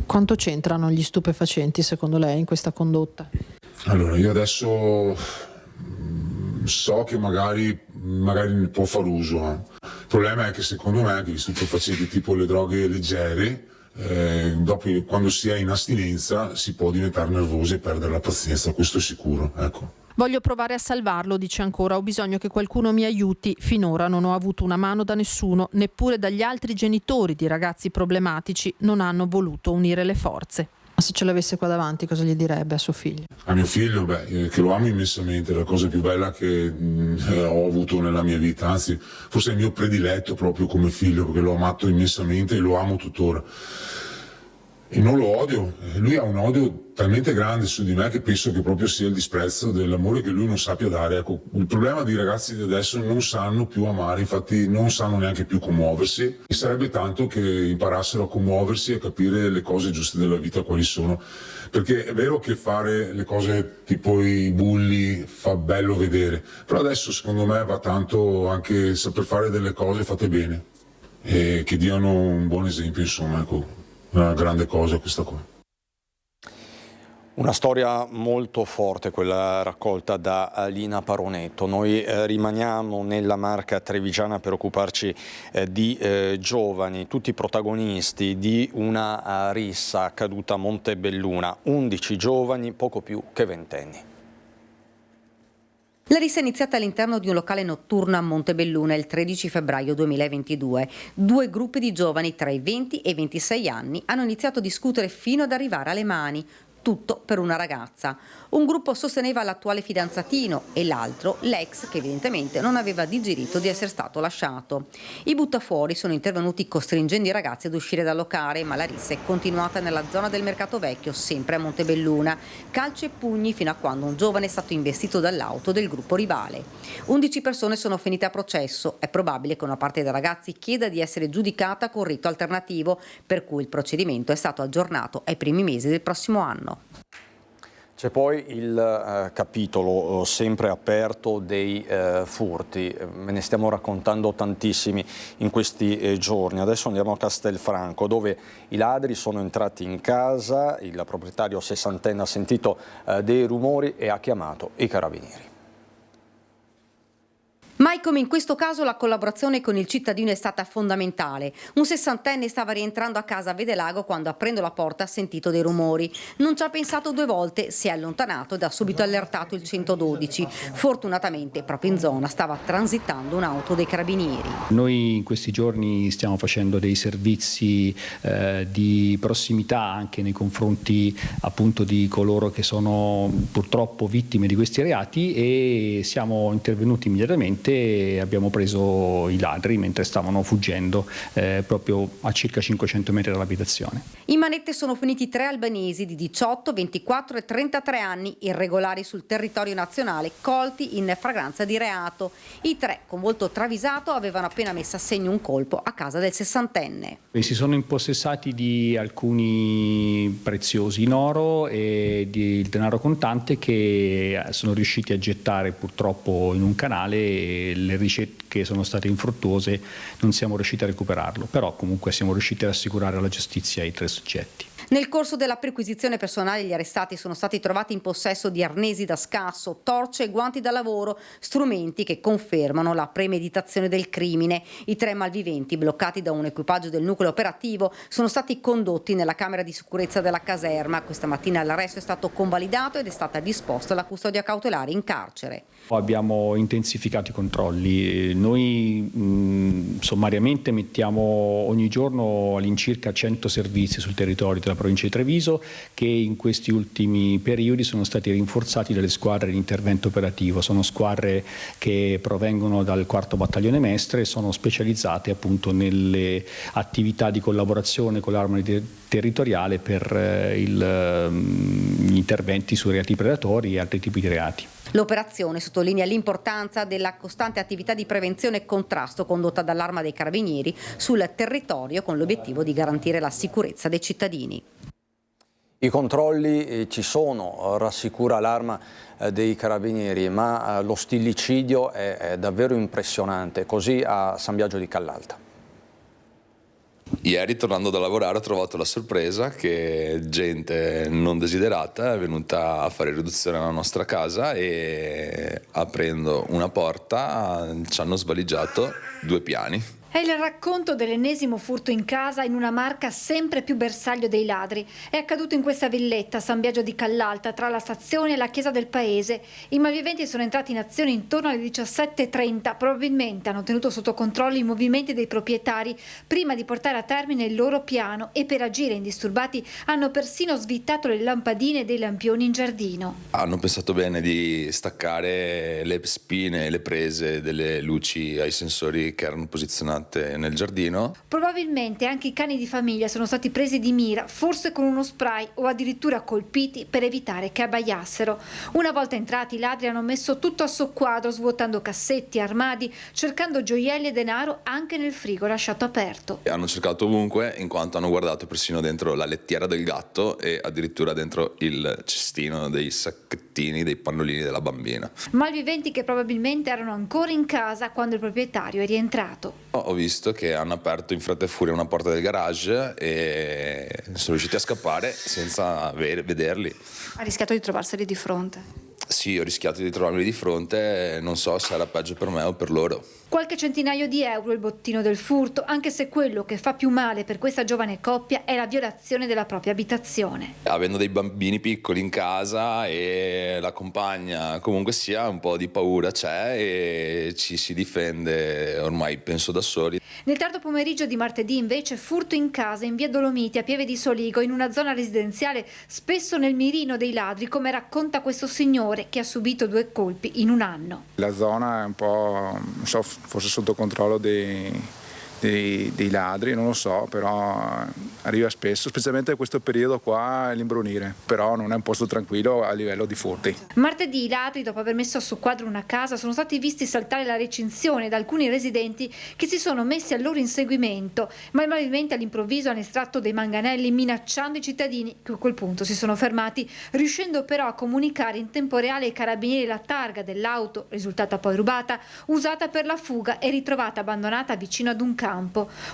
Quanto c'entrano gli stupefacenti secondo lei in questa condotta? Allora, io adesso so che magari ne può far uso. Il problema è che secondo me gli stupefacenti tipo le droghe leggere, dopo, quando si è in astinenza, si può diventare nervosi e perdere la pazienza, questo è sicuro, ecco. Voglio provare a salvarlo, dice ancora, ho bisogno che qualcuno mi aiuti, finora non ho avuto una mano da nessuno, neppure dagli altri genitori di ragazzi problematici, non hanno voluto unire le forze. Ma se ce l'avesse qua davanti cosa gli direbbe a suo figlio? A mio figlio, che lo amo immensamente, è la cosa più bella che ho avuto nella mia vita, anzi forse è il mio prediletto proprio come figlio, perché l'ho amato immensamente e lo amo tuttora. E non lo odio, lui ha un odio talmente grande su di me che penso che proprio sia il disprezzo dell'amore che lui non sappia dare. Ecco, il problema dei ragazzi di adesso non sanno più amare, infatti non sanno neanche più commuoversi. E sarebbe tanto che imparassero a commuoversi e a capire le cose giuste della vita quali sono. Perché è vero che fare le cose tipo i bulli fa bello vedere, però adesso secondo me va tanto anche saper fare delle cose fatte bene e che diano un buon esempio, insomma, ecco. Una grande cosa questa qua. Una storia molto forte quella raccolta da Lina Paronetto. Noi rimaniamo nella Marca trevigiana per occuparci di giovani, tutti protagonisti di una rissa accaduta a Montebelluna. 11 giovani, poco più che ventenni. La rissa è iniziata all'interno di un locale notturno a Montebelluna il 13 febbraio 2022. Due gruppi di giovani tra i 20 e i 26 anni hanno iniziato a discutere fino ad arrivare alle mani. Tutto per una ragazza. Un gruppo sosteneva l'attuale fidanzatino e l'altro l'ex che evidentemente non aveva digerito di essere stato lasciato. I buttafuori sono intervenuti costringendo i ragazzi ad uscire dal locale, ma la rissa è continuata nella zona del Mercato Vecchio, sempre a Montebelluna. Calci e pugni fino a quando un giovane è stato investito dall'auto del gruppo rivale. 11 persone sono finite a processo. È probabile che una parte dei ragazzi chieda di essere giudicata con rito alternativo, per cui il procedimento è stato aggiornato ai primi mesi del prossimo anno. C'è poi il capitolo sempre aperto dei furti, ve ne stiamo raccontando tantissimi in questi giorni. Adesso andiamo a Castelfranco, dove i ladri sono entrati in casa, il proprietario sessantenne ha sentito dei rumori e ha chiamato i carabinieri. Mai come in questo caso la collaborazione con il cittadino è stata fondamentale. Un sessantenne stava rientrando a casa a Vedelago quando, aprendo la porta, ha sentito dei rumori. Non ci ha pensato due volte, si è allontanato ed ha subito allertato il 112. Fortunatamente proprio in zona stava transitando un'auto dei carabinieri. Noi in questi giorni stiamo facendo dei servizi di prossimità anche nei confronti appunto di coloro che sono purtroppo vittime di questi reati e siamo intervenuti immediatamente. Abbiamo preso i ladri mentre stavano fuggendo proprio a circa 500 metri dall'abitazione. In manette sono finiti 3 albanesi di 18, 24 e 33 anni irregolari sul territorio nazionale, colti in fragranza di reato. I 3, con volto travisato, avevano appena messo a segno un colpo a casa del sessantenne. E si sono impossessati di alcuni preziosi in oro e di denaro contante che sono riusciti a gettare purtroppo in un canale. Le ricerche sono state infruttuose, non siamo riusciti a recuperarlo, però comunque siamo riusciti ad assicurare alla giustizia i 3 soggetti. Nel corso della perquisizione personale gli arrestati sono stati trovati in possesso di arnesi da scasso, torce e guanti da lavoro, strumenti che confermano la premeditazione del crimine. I 3 malviventi, bloccati da un equipaggio del nucleo operativo, sono stati condotti nella camera di sicurezza della caserma. Questa mattina l'arresto è stato convalidato ed è stata disposta la custodia cautelare in carcere. Abbiamo intensificato i controlli controlli. Noi sommariamente mettiamo ogni giorno all'incirca 100 servizi sul territorio della provincia di Treviso, che in questi ultimi periodi sono stati rinforzati dalle squadre di intervento operativo. Sono squadre che provengono dal 4° battaglione Mestre e sono specializzate appunto nelle attività di collaborazione con l'arma territoriale per gli interventi su reati predatori e altri tipi di reati. L'operazione sottolinea l'importanza della costante attività di prevenzione e contrasto condotta dall'Arma dei Carabinieri sul territorio con l'obiettivo di garantire la sicurezza dei cittadini. I controlli ci sono, rassicura l'Arma dei Carabinieri, ma lo stillicidio è davvero impressionante, così a San Biagio di Callalta. Ieri, tornando da lavorare, ho trovato la sorpresa che gente non desiderata è venuta a fare riduzione alla nostra casa e, aprendo una porta, ci hanno svaligiato 2 piani. È il racconto dell'ennesimo furto in casa in una Marca sempre più bersaglio dei ladri. È accaduto in questa villetta, San Biagio di Callalta, tra la stazione e la chiesa del paese. I malviventi sono entrati in azione intorno alle 17:30. Probabilmente hanno tenuto sotto controllo i movimenti dei proprietari prima di portare a termine il loro piano e per agire indisturbati hanno persino svittato le lampadine e dei lampioni in giardino. Hanno pensato bene di staccare le spine e le prese delle luci ai sensori che erano posizionati nel giardino. Probabilmente anche i cani di famiglia sono stati presi di mira, forse con uno spray o addirittura colpiti per evitare che abbaiassero. Una volta entrati, i ladri hanno messo tutto a soqquadro, svuotando cassetti, armadi, cercando gioielli e denaro anche nel frigo lasciato aperto. Hanno cercato ovunque, in quanto hanno guardato persino dentro la lettiera del gatto e addirittura dentro il cestino dei sacchettini, dei pannolini della bambina. Malviventi che probabilmente erano ancora in casa quando il proprietario è rientrato. Ho visto che hanno aperto in fretta e furia una porta del garage e sono riusciti a scappare senza vederli. Ha rischiato di trovarseli di fronte? Sì, ho rischiato di trovarli di fronte, non so se era peggio per me o per loro. Qualche centinaio di euro il bottino del furto, anche se quello che fa più male per questa giovane coppia è la violazione della propria abitazione. Avendo dei bambini piccoli in casa e la compagna, comunque sia, un po' di paura c'è e ci si difende ormai penso da soli. Nel tardo pomeriggio di martedì invece furto in casa in via Dolomiti a Pieve di Soligo, in una zona residenziale spesso nel mirino dei ladri, come racconta questo signore che ha subito 2 colpi in un anno. La zona è un po', non so, forse sotto controllo dei ladri, non lo so, però arriva spesso, specialmente in questo periodo qua, l'imbrunire, però non è un posto tranquillo a livello di furti. Martedì i ladri, dopo aver messo a soqquadro una casa, sono stati visti saltare la recinzione da alcuni residenti che si sono messi al loro inseguimento, ma i malviventi all'improvviso hanno estratto dei manganelli minacciando i cittadini che a quel punto si sono fermati, riuscendo però a comunicare in tempo reale ai carabinieri la targa dell'auto, risultata poi rubata, usata per la fuga e ritrovata abbandonata vicino ad un campo.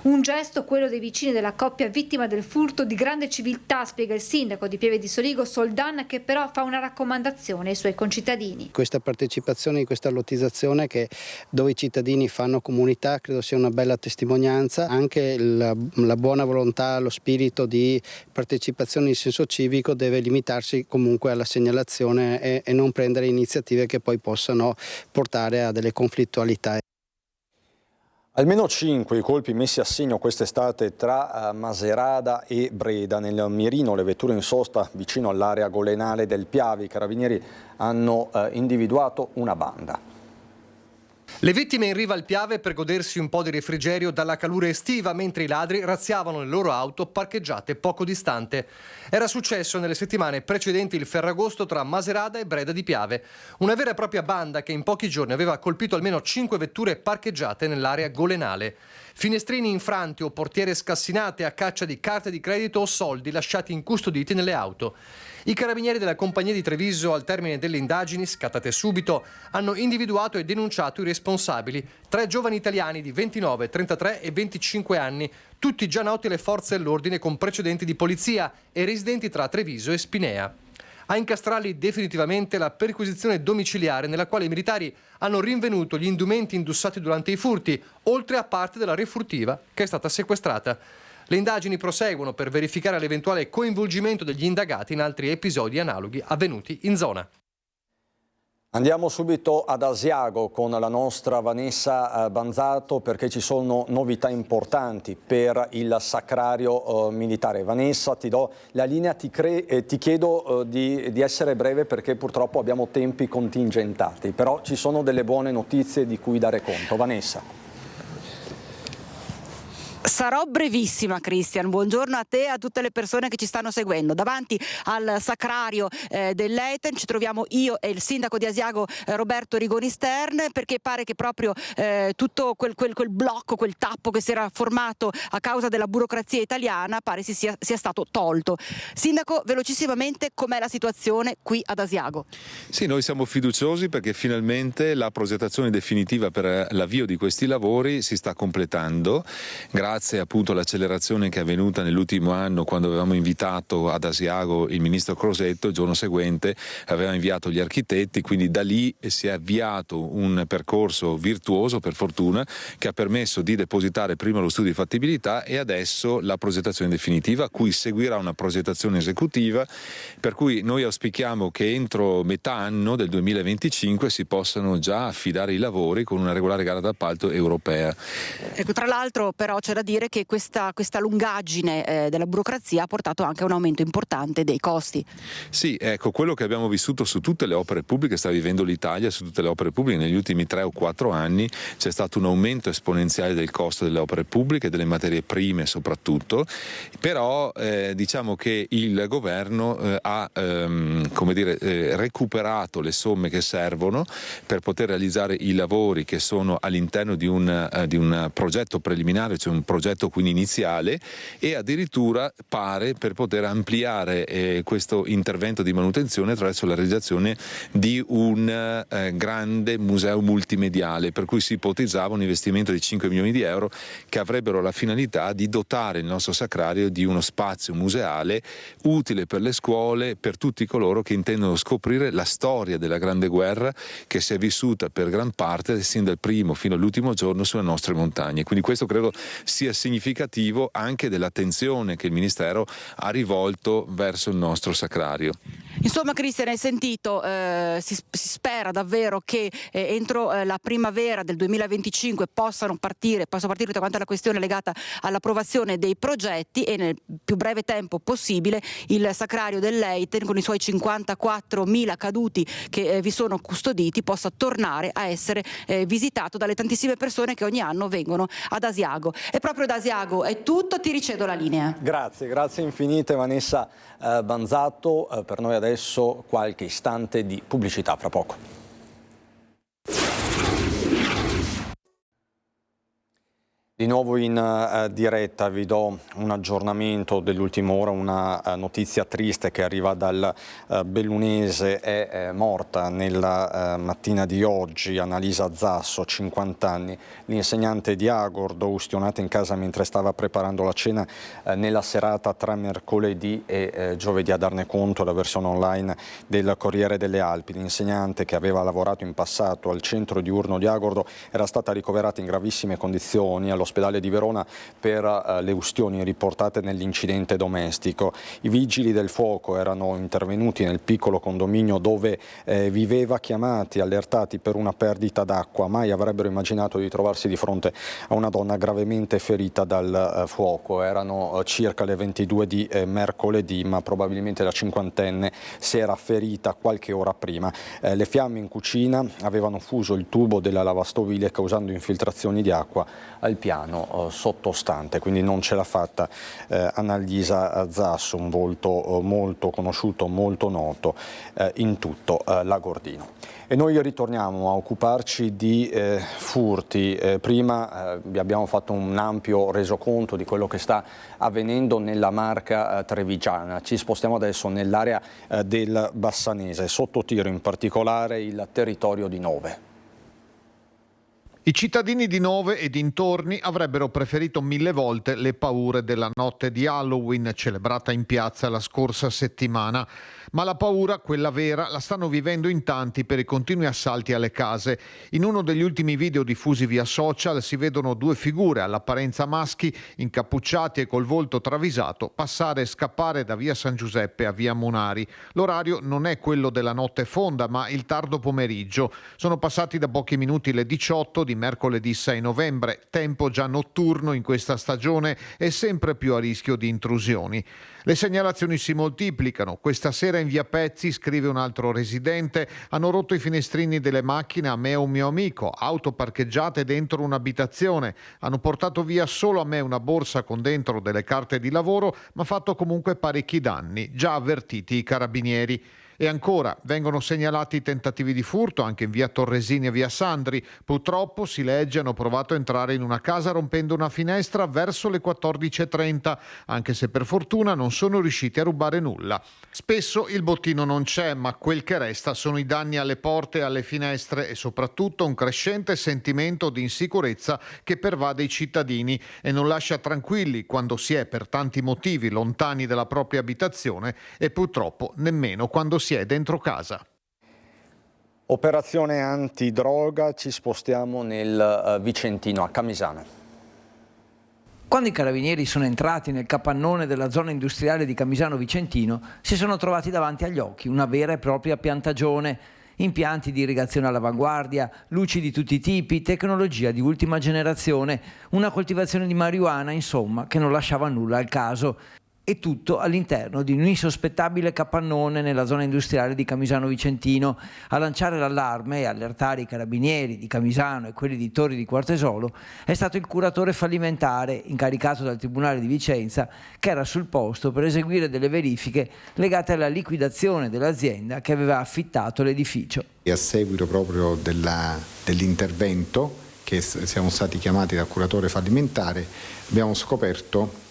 Un gesto, quello dei vicini della coppia vittima del furto, di grande civiltà, spiega il sindaco di Pieve di Soligo Soldan, che però fa una raccomandazione ai suoi concittadini. Questa partecipazione in questa lottizzazione dove i cittadini fanno comunità credo sia una bella testimonianza, anche la buona volontà, lo spirito di partecipazione in senso civico deve limitarsi comunque alla segnalazione e non prendere iniziative che poi possano portare a delle conflittualità. Almeno 5 i colpi messi a segno quest'estate tra Maserada e Breda. Nel mirino le vetture in sosta vicino all'area golenale del Piave. I carabinieri hanno individuato una banda. Le vittime in riva al Piave per godersi un po' di refrigerio dalla calura estiva, mentre i ladri razziavano le loro auto parcheggiate poco distante. Era successo nelle settimane precedenti il Ferragosto tra Maserada e Breda di Piave. Una vera e propria banda che in pochi giorni aveva colpito almeno 5 vetture parcheggiate nell'area golenale. Finestrini infranti o portiere scassinate a caccia di carte di credito o soldi lasciati incustoditi nelle auto. I carabinieri della compagnia di Treviso, al termine delle indagini, scattate subito, hanno individuato e denunciato i responsabili, 3 giovani italiani di 29, 33 e 25 anni, tutti già noti alle forze dell'ordine con precedenti di polizia e residenti tra Treviso e Spinea. A incastrarli definitivamente la perquisizione domiciliare nella quale i militari hanno rinvenuto gli indumenti indossati durante i furti, oltre a parte della refurtiva che è stata sequestrata. Le indagini proseguono per verificare l'eventuale coinvolgimento degli indagati in altri episodi analoghi avvenuti in zona. Andiamo subito ad Asiago con la nostra Vanessa Banzato, perché ci sono novità importanti per il sacrario militare. Vanessa, ti do la linea, ti chiedo di essere breve perché purtroppo abbiamo tempi contingentati, però ci sono delle buone notizie di cui dare conto. Vanessa. Sarò brevissima, Cristian. Buongiorno a te e a tutte le persone che ci stanno seguendo. Davanti al sacrario dell'Eiten ci troviamo io e il sindaco di Asiago Roberto Rigoni Stern, perché pare che proprio tutto quel blocco, quel tappo che si era formato a causa della burocrazia italiana pare sia stato tolto. Sindaco, velocissimamente, com'è la situazione qui ad Asiago? Sì, noi siamo fiduciosi perché finalmente la progettazione definitiva per l'avvio di questi lavori si sta completando, grazie appunto all'accelerazione che è avvenuta nell'ultimo anno, quando avevamo invitato ad Asiago il ministro Crosetto. Il giorno seguente aveva inviato gli architetti, quindi da lì si è avviato un percorso virtuoso, per fortuna, che ha permesso di depositare prima lo studio di fattibilità e adesso la progettazione definitiva, a cui seguirà una progettazione esecutiva, per cui noi auspichiamo che entro metà anno del 2025 si possano già affidare i lavori con una regolare gara d'appalto europea. Ecco, tra l'altro però c'è da dire che questa lungaggine della burocrazia ha portato anche a un aumento importante dei costi. Sì, ecco, quello che abbiamo vissuto su tutte le opere pubbliche, sta vivendo l'Italia su tutte le opere pubbliche negli ultimi 3 o 4 anni, c'è stato un aumento esponenziale del costo delle opere pubbliche, delle materie prime soprattutto, però diciamo che il governo ha recuperato le somme che servono per poter realizzare i lavori che sono all'interno di un progetto preliminare, cioè un progetto quindi iniziale, e addirittura pare per poter ampliare questo intervento di manutenzione attraverso la realizzazione di un grande museo multimediale, per cui si ipotizzava un investimento di 5 milioni di euro che avrebbero la finalità di dotare il nostro sacrario di uno spazio museale utile per le scuole, per tutti coloro che intendono scoprire la storia della Grande Guerra che si è vissuta per gran parte sin dal primo fino all'ultimo giorno sulle nostre montagne. Quindi questo credo sia significativo anche dell'attenzione che il Ministero ha rivolto verso il nostro sacrario. Insomma, Cristian, hai sentito, si spera davvero che entro la primavera del 2025 possa partire tutta quanta la questione legata all'approvazione dei progetti e nel più breve tempo possibile il sacrario dell'Eiten, con i suoi 54.000 caduti che vi sono custoditi, possa tornare a essere visitato dalle tantissime persone che ogni anno vengono ad Asiago. E proprio da Asiago è tutto, ti ricevo la linea. Grazie infinite Vanessa Banzato. Per noi adesso qualche istante di pubblicità, fra poco. Di nuovo in diretta vi do un aggiornamento dell'ultima ora, una notizia triste che arriva dal Bellunese. È morta nella mattina di oggi Annalisa Zasso, 50 anni, l'insegnante di Agordo, ustionata in casa mentre stava preparando la cena nella serata tra mercoledì e giovedì. A darne conto la versione online del Corriere delle Alpi. L'insegnante, che aveva lavorato in passato al centro diurno di Agordo, era stata ricoverata in gravissime condizioni all'ospedale di Verona per le ustioni riportate nell'incidente domestico. I vigili del fuoco erano intervenuti nel piccolo condominio dove viveva, chiamati, allertati per una perdita d'acqua. Mai avrebbero immaginato di trovarsi di fronte a una donna gravemente ferita dal fuoco. Erano circa le 22 di mercoledì, ma probabilmente la cinquantenne si era ferita qualche ora prima. Le fiamme in cucina avevano fuso il tubo della lavastoviglie, causando infiltrazioni di acqua al piano sottostante, quindi non ce l'ha fatta Annalisa Zasso, un volto molto conosciuto, molto noto in tutto l'Agordino. E noi ritorniamo a occuparci di furti. Prima vi abbiamo fatto un ampio resoconto di quello che sta avvenendo nella Marca trevigiana. Ci spostiamo adesso nell'area del Bassanese, sotto tiro in particolare il territorio di Nove. I cittadini di Nove e dintorni avrebbero preferito 1000 volte le paure della notte di Halloween celebrata in piazza la scorsa settimana. Ma la paura, quella vera, la stanno vivendo in tanti per i continui assalti alle case. In uno degli ultimi video diffusi via social si vedono 2 figure all'apparenza maschi, incappucciati e col volto travisato, passare e scappare da via San Giuseppe a via Munari. L'orario non è quello della notte fonda, ma il tardo pomeriggio. Sono passati da pochi minuti le 18 di mercoledì 6 novembre, tempo già notturno in questa stagione e sempre più a rischio di intrusioni. Le segnalazioni si moltiplicano. Questa sera in via Pezzi, scrive un altro residente, hanno rotto i finestrini delle macchine a me e un mio amico, auto parcheggiate dentro un'abitazione. Hanno portato via solo a me una borsa con dentro delle carte di lavoro, ma fatto comunque parecchi danni, già avvertiti i carabinieri. E ancora, vengono segnalati tentativi di furto anche in via Torresini e via Sandri. Purtroppo, si legge, hanno provato a entrare in una casa rompendo una finestra verso le 14:30, anche se per fortuna non sono riusciti a rubare nulla. Spesso il bottino non c'è, ma quel che resta sono i danni alle porte e alle finestre e soprattutto un crescente sentimento di insicurezza che pervade i cittadini e non lascia tranquilli quando si è per tanti motivi lontani dalla propria abitazione e purtroppo nemmeno quando si è dentro casa. Operazione antidroga, ci spostiamo nel Vicentino, a Camisano. Quando i carabinieri sono entrati nel capannone della zona industriale di Camisano Vicentino, si sono trovati davanti agli occhi una vera e propria piantagione. Impianti di irrigazione all'avanguardia, luci di tutti i tipi, tecnologia di ultima generazione, una coltivazione di marijuana, insomma, che non lasciava nulla al caso. E tutto all'interno di un insospettabile capannone nella zona industriale di Camisano Vicentino. A lanciare l'allarme e allertare i carabinieri di Camisano e quelli di Torri di Quartesolo è stato il curatore fallimentare incaricato dal Tribunale di Vicenza, che era sul posto per eseguire delle verifiche legate alla liquidazione dell'azienda che aveva affittato l'edificio. E a seguito proprio dell'intervento che siamo stati chiamati dal curatore fallimentare, abbiamo scoperto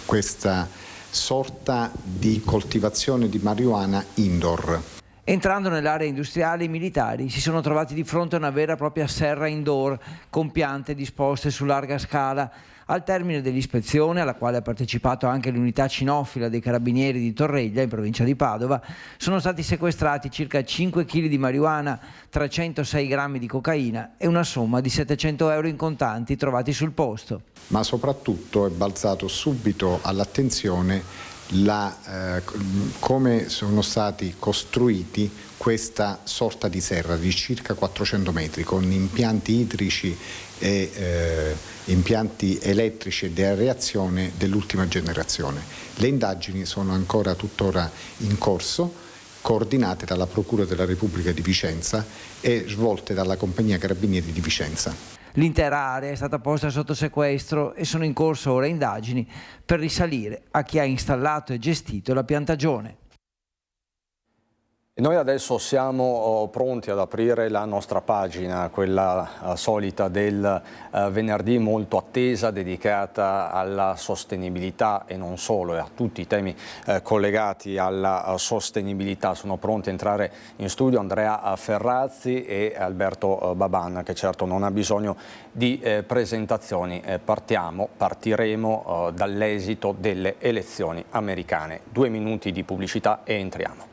questa sorta di coltivazione di marijuana indoor. Entrando nell'area industriale, i militari si sono trovati di fronte a una vera e propria serra indoor con piante disposte su larga scala. Al termine dell'ispezione, alla quale ha partecipato anche l'unità cinofila dei carabinieri di Torreglia, in provincia di Padova, sono stati sequestrati circa 5 kg di marijuana, 306 grammi di cocaina e una somma di 700 euro in contanti trovati sul posto. Ma soprattutto è balzato subito all'attenzione come sono stati costruiti questa sorta di serra di circa 400 metri con impianti idrici e impianti elettrici e di areazione dell'ultima generazione. Le indagini sono ancora tuttora in corso, coordinate dalla Procura della Repubblica di Vicenza e svolte dalla Compagnia Carabinieri di Vicenza. L'intera area è stata posta sotto sequestro e sono in corso ora indagini per risalire a chi ha installato e gestito la piantagione. E noi adesso siamo pronti ad aprire la nostra pagina, quella solita del venerdì, molto attesa, dedicata alla sostenibilità e non solo, e a tutti i temi collegati alla sostenibilità. Sono pronti a entrare in studio Andrea Ferrazzi e Alberto Baban, che certo non ha bisogno di presentazioni. Partiremo dall'esito delle elezioni americane. 2 minuti di pubblicità e entriamo.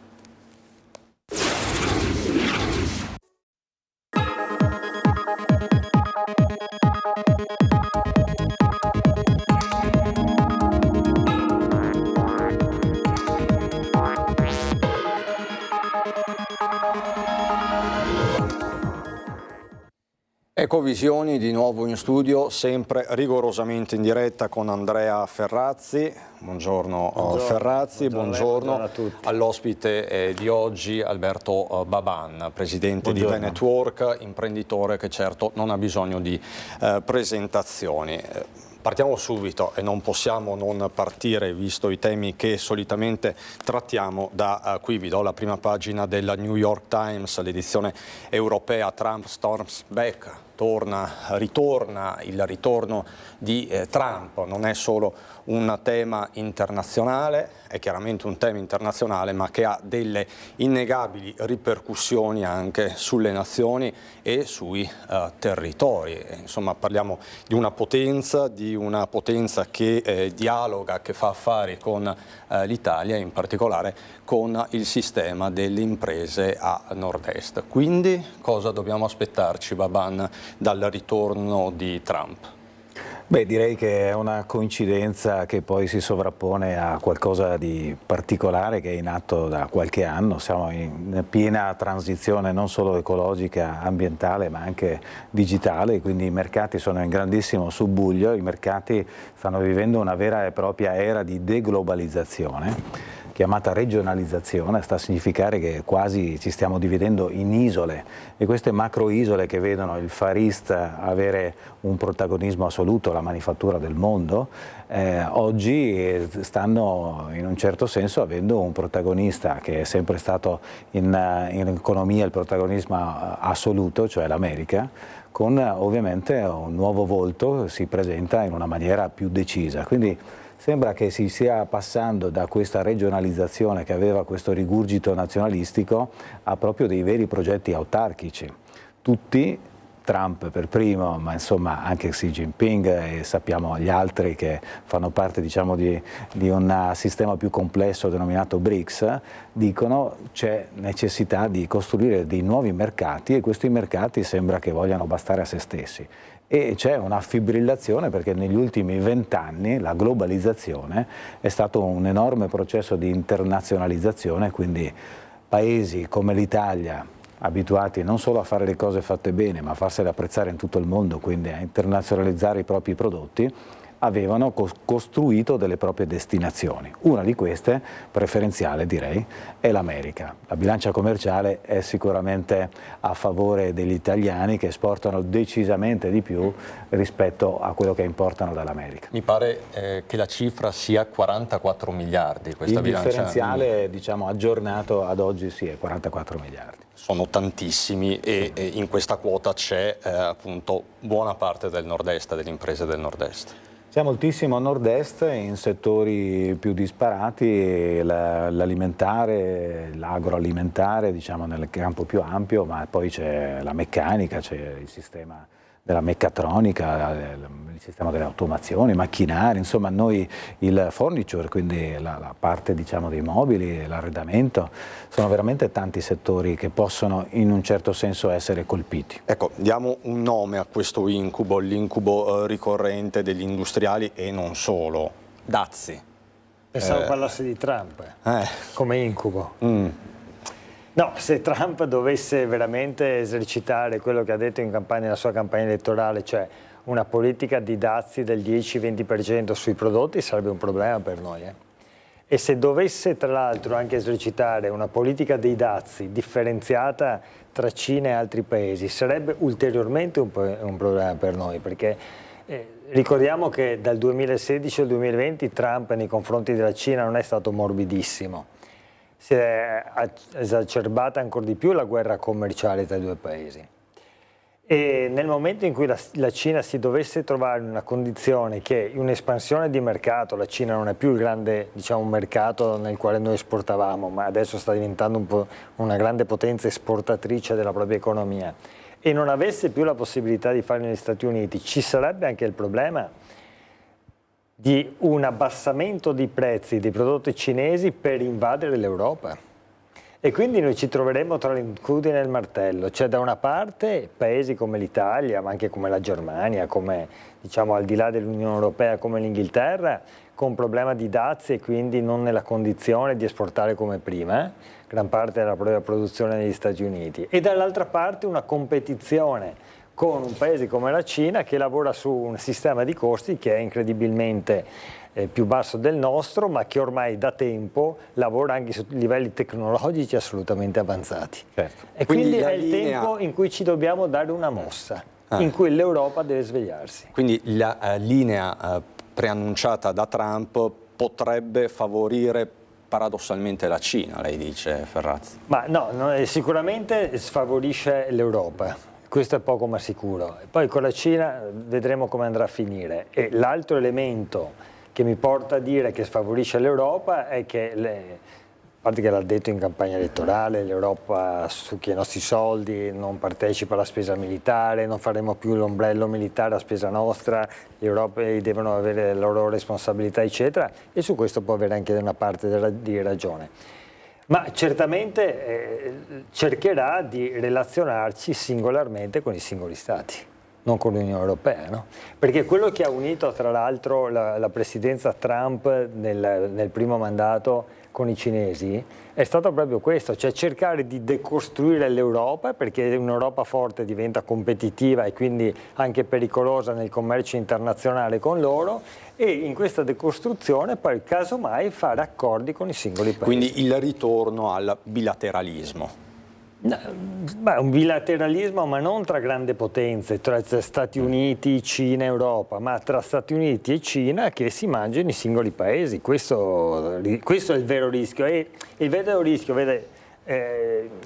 Ecovisioni di nuovo in studio, sempre rigorosamente in diretta con Andrea Ferrazzi. Buongiorno Ferrazzi, buongiorno a tutti. All'ospite di oggi Alberto Baban, presidente di Venetwork, imprenditore che certo non ha bisogno di presentazioni. Partiamo subito e non possiamo non partire, visto i temi che solitamente trattiamo, da qui. Vi do la prima pagina della New York Times, l'edizione europea. Trump storms back ritorna il ritorno di Trump. Non è solo un tema internazionale, è chiaramente un tema internazionale, ma che ha delle innegabili ripercussioni anche sulle nazioni e sui territori. Insomma, parliamo di una potenza che dialoga, che fa affari con l'Italia, in particolare con il sistema delle imprese a nord-est. Quindi cosa dobbiamo aspettarci, Baban, dal ritorno di Trump? Beh, direi che è una coincidenza che poi si sovrappone a qualcosa di particolare che è in atto da qualche anno. Siamo in piena transizione non solo ecologica, ambientale, ma anche digitale, quindi i mercati sono in grandissimo subbuglio, i mercati stanno vivendo una vera e propria era di deglobalizzazione, chiamata regionalizzazione. Sta a significare che quasi ci stiamo dividendo in isole, e queste macro isole che vedono il Far East avere un protagonismo assoluto, la manifattura del mondo, oggi stanno in un certo senso avendo un protagonista che è sempre stato in economia il protagonismo assoluto, cioè l'America, con ovviamente un nuovo volto, si presenta in una maniera più decisa. Quindi sembra che si stia passando da questa regionalizzazione che aveva questo rigurgito nazionalistico a proprio dei veri progetti autarchici. Tutti, Trump per primo, ma insomma anche Xi Jinping e sappiamo gli altri che fanno parte, diciamo, di un sistema più complesso denominato BRICS, dicono c'è necessità di costruire dei nuovi mercati, e questi mercati sembra che vogliano bastare a se stessi. E c'è una fibrillazione perché negli ultimi 20 anni la globalizzazione è stato un enorme processo di internazionalizzazione, quindi paesi come l'Italia, abituati non solo a fare le cose fatte bene, ma a farsele apprezzare in tutto il mondo, quindi a internazionalizzare i propri prodotti, avevano costruito delle proprie destinazioni. Una di queste, preferenziale direi, è l'America. La bilancia commerciale è sicuramente a favore degli italiani, che esportano decisamente di più rispetto a quello che importano dall'America. Mi pare che la cifra sia 44 miliardi questa il bilancia. Il differenziale, diciamo, aggiornato ad oggi sì, è 44 miliardi. Sono tantissimi, e in questa quota c'è appunto buona parte del nord-est, delle imprese del nord-est. C'è moltissimo a nord-est in settori più disparati, l'alimentare, l'agroalimentare, diciamo, nel campo più ampio, ma poi c'è la meccanica, c'è il sistema della meccatronica, il sistema delle automazioni, macchinari, insomma noi il furniture, quindi la parte, diciamo, dei mobili, l'arredamento, sono veramente tanti settori che possono in un certo senso essere colpiti. Ecco, diamo un nome a questo incubo, l'incubo ricorrente degli industriali e non solo, dazi. Pensavo parlasse di Trump come incubo. No, se Trump dovesse veramente esercitare quello che ha detto nella sua campagna elettorale, cioè una politica di dazi del 10-20% sui prodotti, sarebbe un problema per noi. E se dovesse tra l'altro anche esercitare una politica dei dazi differenziata tra Cina e altri paesi, sarebbe ulteriormente un problema per noi, perché ricordiamo che dal 2016 al 2020 Trump nei confronti della Cina non è stato morbidissimo. Si è esacerbata ancora di più la guerra commerciale tra i due paesi. E nel momento in cui la Cina si dovesse trovare in una condizione che un'espansione di mercato, la Cina non è più il grande, diciamo, mercato nel quale noi esportavamo, ma adesso sta diventando un po' una grande potenza esportatrice della propria economia, e non avesse più la possibilità di fare negli Stati Uniti, ci sarebbe anche il problema di un abbassamento di prezzi dei prodotti cinesi per invadere l'Europa. E quindi noi ci troveremo tra l'incudine e il martello, cioè da una parte paesi come l'Italia, ma anche come la Germania, come, diciamo, al di là dell'Unione Europea, come l'Inghilterra, con problema di dazi e quindi non nella condizione di esportare come prima, gran parte della propria produzione negli Stati Uniti. E dall'altra parte una competizione con un paese come la Cina che lavora su un sistema di costi che è incredibilmente più basso del nostro, ma che ormai da tempo lavora anche su livelli tecnologici assolutamente avanzati. Certo. E quindi è il tempo in cui ci dobbiamo dare una mossa, in cui l'Europa deve svegliarsi. Quindi la linea preannunciata da Trump potrebbe favorire paradossalmente la Cina, lei dice, Ferrazzi? Ma no, sicuramente sfavorisce l'Europa. questo è poco ma sicuro. E poi con la Cina vedremo come andrà a finire. E l'altro elemento che mi porta a dire che sfavorisce l'Europa è che, a parte che l'ha detto in campagna elettorale, l'Europa succhia i nostri soldi, non partecipa alla spesa militare, non faremo più l'ombrello militare a spesa nostra, gli europei devono avere le loro responsabilità, eccetera, e su questo può avere anche una parte di ragione. Ma certamente cercherà di relazionarci singolarmente con i singoli stati, non con l'Unione Europea, no? Perché quello che ha unito tra l'altro la presidenza Trump nel primo mandato con i cinesi è stato proprio questo, cioè cercare di decostruire l'Europa, perché un'Europa forte diventa competitiva e quindi anche pericolosa nel commercio internazionale con loro, e in questa decostruzione poi casomai fare accordi con i singoli paesi. Quindi il ritorno al bilateralismo. Un bilateralismo, ma non tra grandi potenze, tra Stati Uniti, Cina e Europa, ma tra Stati Uniti e Cina che si mangiano i singoli paesi. Questo è il vero rischio. E il vero rischio, vede,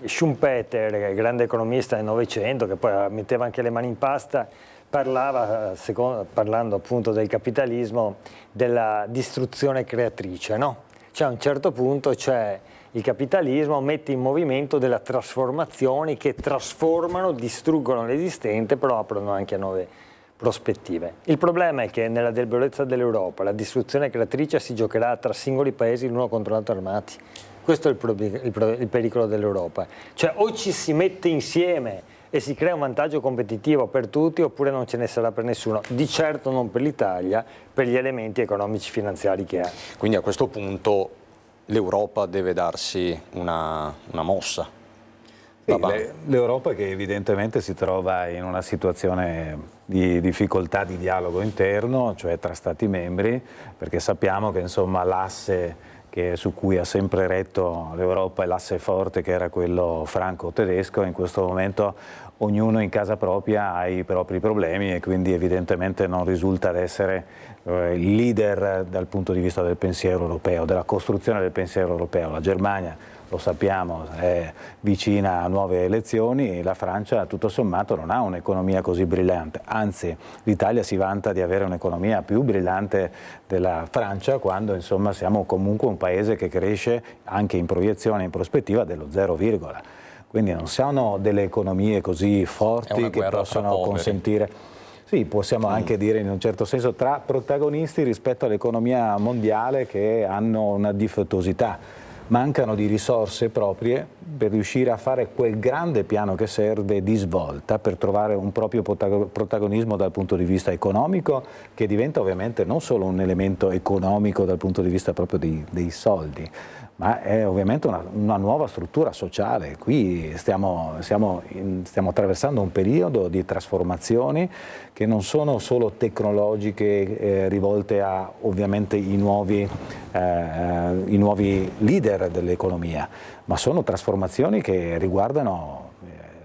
Schumpeter, grande economista del Novecento, che poi metteva anche le mani in pasta, parlando appunto del capitalismo, della distruzione creatrice, no? Cioè a un certo punto il capitalismo mette in movimento delle trasformazioni che trasformano, distruggono l'esistente, però aprono anche a nuove prospettive. Il problema è che nella debolezza dell'Europa la distruzione creatrice si giocherà tra singoli paesi l'uno contro l'altro armati. Questo è il pericolo dell'Europa. Cioè o ci si mette insieme e si crea un vantaggio competitivo per tutti, oppure non ce ne sarà per nessuno. Di certo non per l'Italia, per gli elementi economici finanziari che ha. Quindi a questo punto l'Europa deve darsi una mossa. Sì, l'Europa che evidentemente si trova in una situazione di difficoltà di dialogo interno, cioè tra Stati membri, perché sappiamo che insomma l'asse su cui ha sempre retto l'Europa è l'asse forte, che era quello franco-tedesco. In questo momento ognuno in casa propria ha i propri problemi e quindi evidentemente non risulta ad essere il leader dal punto di vista del pensiero europeo, della costruzione del pensiero europeo. La Germania, lo sappiamo, è vicina a nuove elezioni, e la Francia tutto sommato non ha un'economia così brillante, anzi l'Italia si vanta di avere un'economia più brillante della Francia, quando insomma siamo comunque un paese che cresce anche in proiezione, in prospettiva, dello 0, quindi non siamo delle economie così forti che possono consentire. Sì, possiamo anche dire in un certo senso tra protagonisti rispetto all'economia mondiale che hanno una difettosità. Mancano di risorse proprie per riuscire a fare quel grande piano che serve di svolta per trovare un proprio protagonismo dal punto di vista economico, che diventa ovviamente non solo un elemento economico dal punto di vista proprio dei soldi, ma è ovviamente una nuova struttura sociale. Qui stiamo attraversando un periodo di trasformazioni che non sono solo tecnologiche rivolte a ovviamente i nuovi leader dell'economia, ma sono trasformazioni che riguardano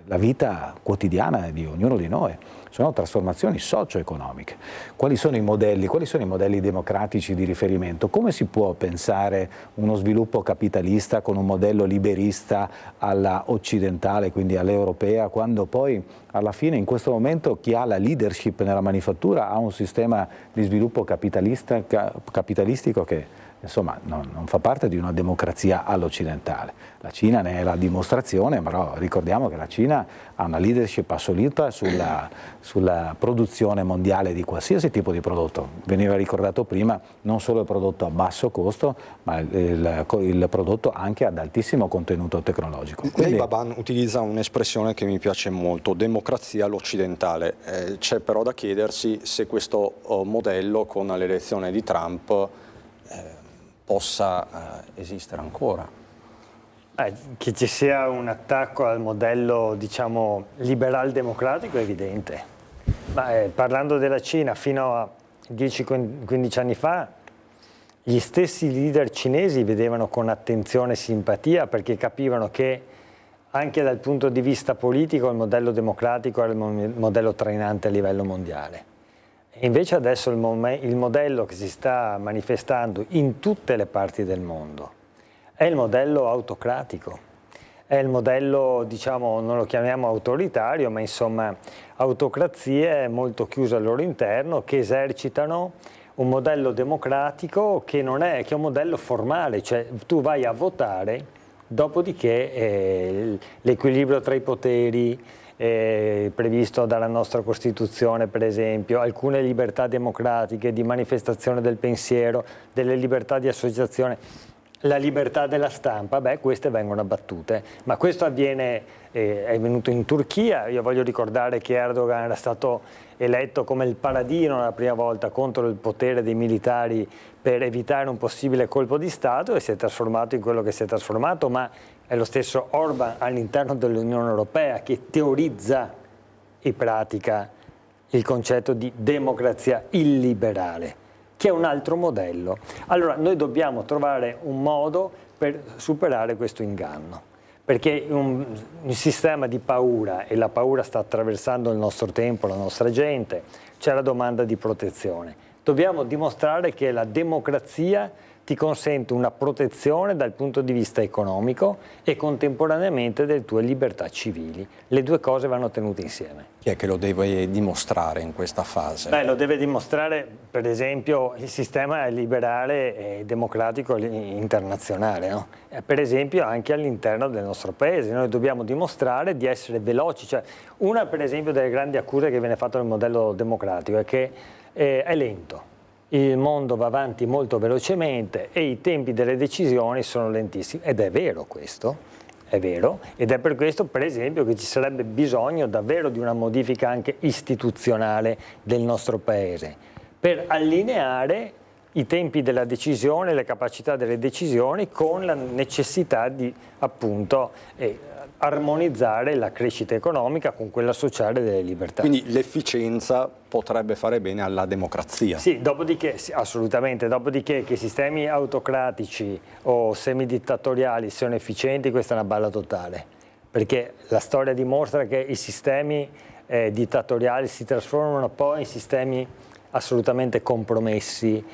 la vita quotidiana di ognuno di noi. Sono trasformazioni socio-economiche. Quali sono i modelli democratici di riferimento? Come si può pensare uno sviluppo capitalista con un modello liberista alla occidentale, quindi all'europea, quando poi alla fine in questo momento chi ha la leadership nella manifattura ha un sistema di sviluppo capitalistico che insomma non fa parte di una democrazia all'occidentale. La Cina ne è la dimostrazione, però ricordiamo che la Cina ha una leadership assoluta sulla produzione mondiale di qualsiasi tipo di prodotto. Veniva ricordato prima non solo il prodotto a basso costo, ma il prodotto anche ad altissimo contenuto tecnologico. Lei, Baban, utilizza un'espressione che mi piace molto, democrazia all'occidentale. C'è però da chiedersi se questo modello con l'elezione di Trump possa esistere ancora. Che ci sia un attacco al modello, diciamo, liberal-democratico è evidente. Ma parlando della Cina, fino a 10-15 anni fa, gli stessi leader cinesi vedevano con attenzione e simpatia, perché capivano che anche dal punto di vista politico il modello democratico era il modello trainante a livello mondiale. E invece adesso il modello che si sta manifestando in tutte le parti del mondo è il modello autocratico, è il modello, diciamo, non lo chiamiamo autoritario, ma insomma autocrazie molto chiuse al loro interno che esercitano un modello democratico che è un modello formale, cioè tu vai a votare, dopodiché l'equilibrio tra i poteri previsto dalla nostra Costituzione, per esempio, alcune libertà democratiche di manifestazione del pensiero, delle libertà di associazione, la libertà della stampa, queste vengono abbattute, ma questo avviene, è venuto in Turchia. Io voglio ricordare che Erdogan era stato eletto come il paladino la prima volta contro il potere dei militari per evitare un possibile colpo di Stato e si è trasformato in quello che si è trasformato, ma è lo stesso Orban all'interno dell'Unione Europea che teorizza e pratica il concetto di democrazia illiberale, che è un altro modello. Allora noi dobbiamo trovare un modo per superare questo inganno, perché un sistema di paura, e la paura sta attraversando il nostro tempo, la nostra gente, c'è la domanda di protezione. Dobbiamo dimostrare che la democrazia ti consente una protezione dal punto di vista economico e contemporaneamente delle tue libertà civili. Le due cose vanno tenute insieme. Chi è che lo deve dimostrare in questa fase? Lo deve dimostrare, per esempio, il sistema liberale e democratico internazionale, no? Per esempio anche all'interno del nostro paese. Noi dobbiamo dimostrare di essere veloci. Cioè, una, per esempio, delle grandi accuse che viene fatta nel modello democratico è che è lento. Il mondo va avanti molto velocemente e i tempi delle decisioni sono lentissimi, ed è vero questo, è vero, ed è per questo, per esempio, che ci sarebbe bisogno davvero di una modifica anche istituzionale del nostro Paese, per allineare i tempi della decisione, le capacità delle decisioni con la necessità di, appunto, armonizzare la crescita economica con quella sociale delle libertà. Quindi l'efficienza potrebbe fare bene alla democrazia. Sì, dopodiché, sì, assolutamente, dopodiché che sistemi autocratici o semidittatoriali siano efficienti, questa è una balla totale, perché la storia dimostra che i sistemi dittatoriali si trasformano poi in sistemi assolutamente compromessi,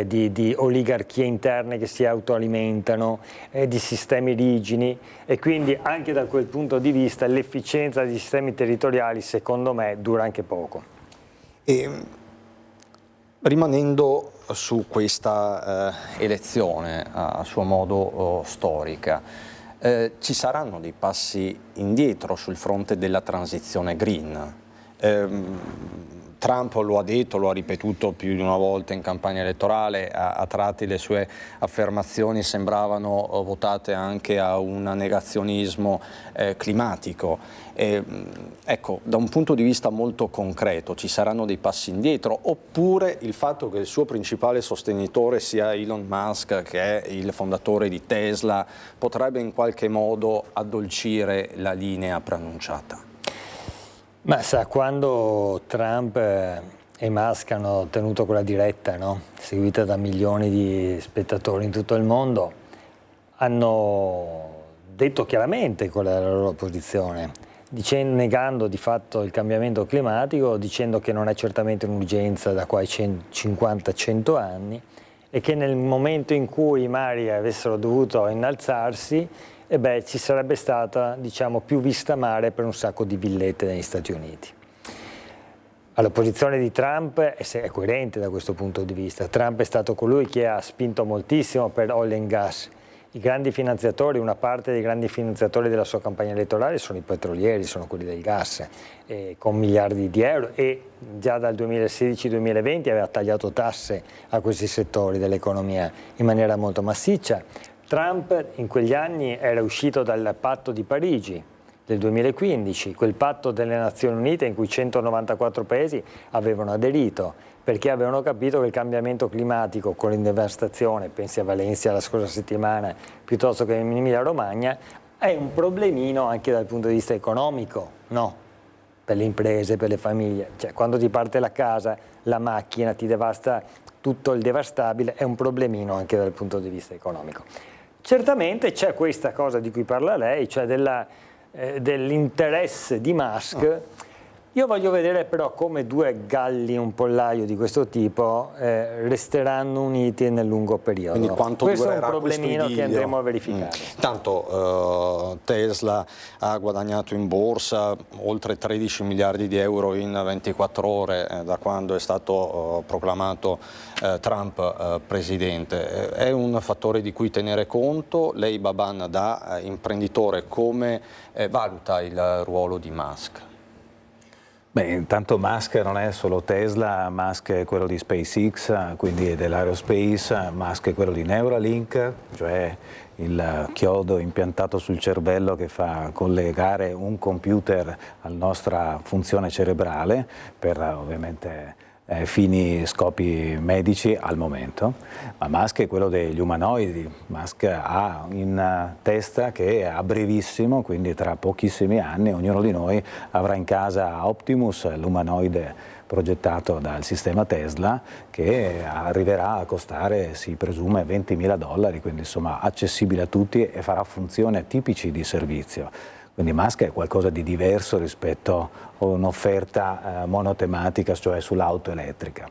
di oligarchie interne che si autoalimentano, di sistemi rigidi, e quindi anche da quel punto di vista l'efficienza dei sistemi territoriali, secondo me, dura anche poco. E, rimanendo su questa elezione a suo modo storica, ci saranno dei passi indietro sul fronte della transizione green? Trump lo ha detto, lo ha ripetuto più di una volta in campagna elettorale, a tratti le sue affermazioni sembravano votate anche a un negazionismo climatico. Ecco, da un punto di vista molto concreto, ci saranno dei passi indietro, oppure il fatto che il suo principale sostenitore sia Elon Musk, che è il fondatore di Tesla, potrebbe in qualche modo addolcire la linea preannunciata? Ma sa, quando Trump e Musk hanno tenuto quella diretta, no? Seguita da milioni di spettatori in tutto il mondo, hanno detto chiaramente qual è la loro posizione, negando di fatto il cambiamento climatico, dicendo che non è certamente un'urgenza da qua ai 50-100 anni, e che nel momento in cui i mari avessero dovuto innalzarsi, ci sarebbe stata, diciamo, più vista mare per un sacco di villette negli Stati Uniti. La posizione di Trump è coerente da questo punto di vista. Trump è stato colui che ha spinto moltissimo per oil and gas. I grandi finanziatori, una parte dei grandi finanziatori della sua campagna elettorale sono i petrolieri, sono quelli del gas, con miliardi di euro, e già dal 2016-2020 aveva tagliato tasse a questi settori dell'economia in maniera molto massiccia. Trump in quegli anni era uscito dal patto di Parigi del 2015, quel patto delle Nazioni Unite in cui 194 paesi avevano aderito, perché avevano capito che il cambiamento climatico con l'indevastazione, pensi a Valencia la scorsa settimana, piuttosto che in Emilia Romagna, è un problemino anche dal punto di vista economico, no? Per le imprese, per le famiglie. Cioè, quando ti parte la casa, la macchina ti devasta tutto il devastabile, è un problemino anche dal punto di vista economico. Certamente c'è questa cosa di cui parla lei, cioè dell'interesse di Musk. Io voglio vedere però come due galli un pollaio di questo tipo resteranno uniti nel lungo periodo. Quindi quanto questo durerà è un problemino che andremo a verificare. Tanto Tesla ha guadagnato in borsa oltre 13 miliardi di euro in 24 ore da quando è stato proclamato Trump presidente. È un fattore di cui tenere conto. Lei, Baban, da imprenditore, come valuta il ruolo di Musk? Beh, intanto Musk non è solo Tesla, Musk è quello di SpaceX, quindi dell'aerospace, Musk è quello di Neuralink, cioè il chiodo impiantato sul cervello che fa collegare un computer alla nostra funzione cerebrale per ovviamente fini, scopi medici al momento, ma Musk è quello degli umanoidi. Musk ha in testa che a brevissimo, quindi tra pochissimi anni, ognuno di noi avrà in casa Optimus, l'umanoide progettato dal sistema Tesla, che arriverà a costare, si presume, $20.000, quindi insomma accessibile a tutti e farà funzioni tipici di servizio. Quindi Musk è qualcosa di diverso rispetto a un'offerta monotematica, cioè sull'auto elettrica.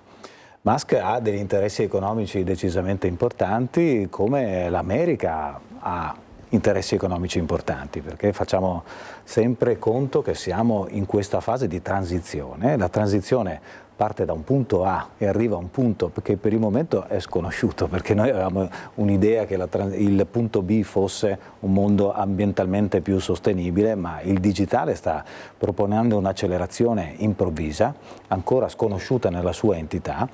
Musk ha degli interessi economici decisamente importanti, come l'America ha interessi economici importanti, perché facciamo sempre conto che siamo in questa fase di transizione. La transizione parte da un punto A e arriva a un punto che per il momento è sconosciuto, perché noi avevamo un'idea che il punto B fosse un mondo ambientalmente più sostenibile, ma il digitale sta proponendo un'accelerazione improvvisa, ancora sconosciuta nella sua entità,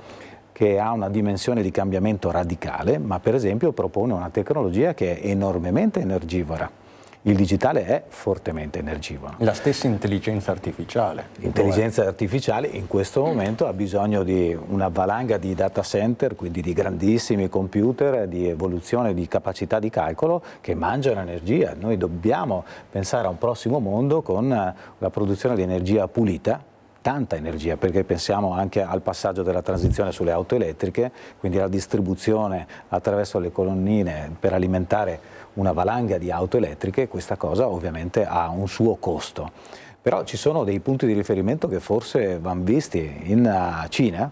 che ha una dimensione di cambiamento radicale, ma per esempio propone una tecnologia che è enormemente energivora. Il digitale è fortemente energivoro. La stessa intelligenza artificiale. L'intelligenza artificiale in questo momento ha bisogno di una valanga di data center, quindi di grandissimi computer, di evoluzione di capacità di calcolo che mangiano energia. Noi dobbiamo pensare a un prossimo mondo con la produzione di energia pulita, tanta energia, perché pensiamo anche al passaggio della transizione sulle auto elettriche, quindi la distribuzione attraverso le colonnine per alimentare una valanga di auto elettriche. Questa cosa ovviamente ha un suo costo. Però ci sono dei punti di riferimento che forse vanno visti in Cina,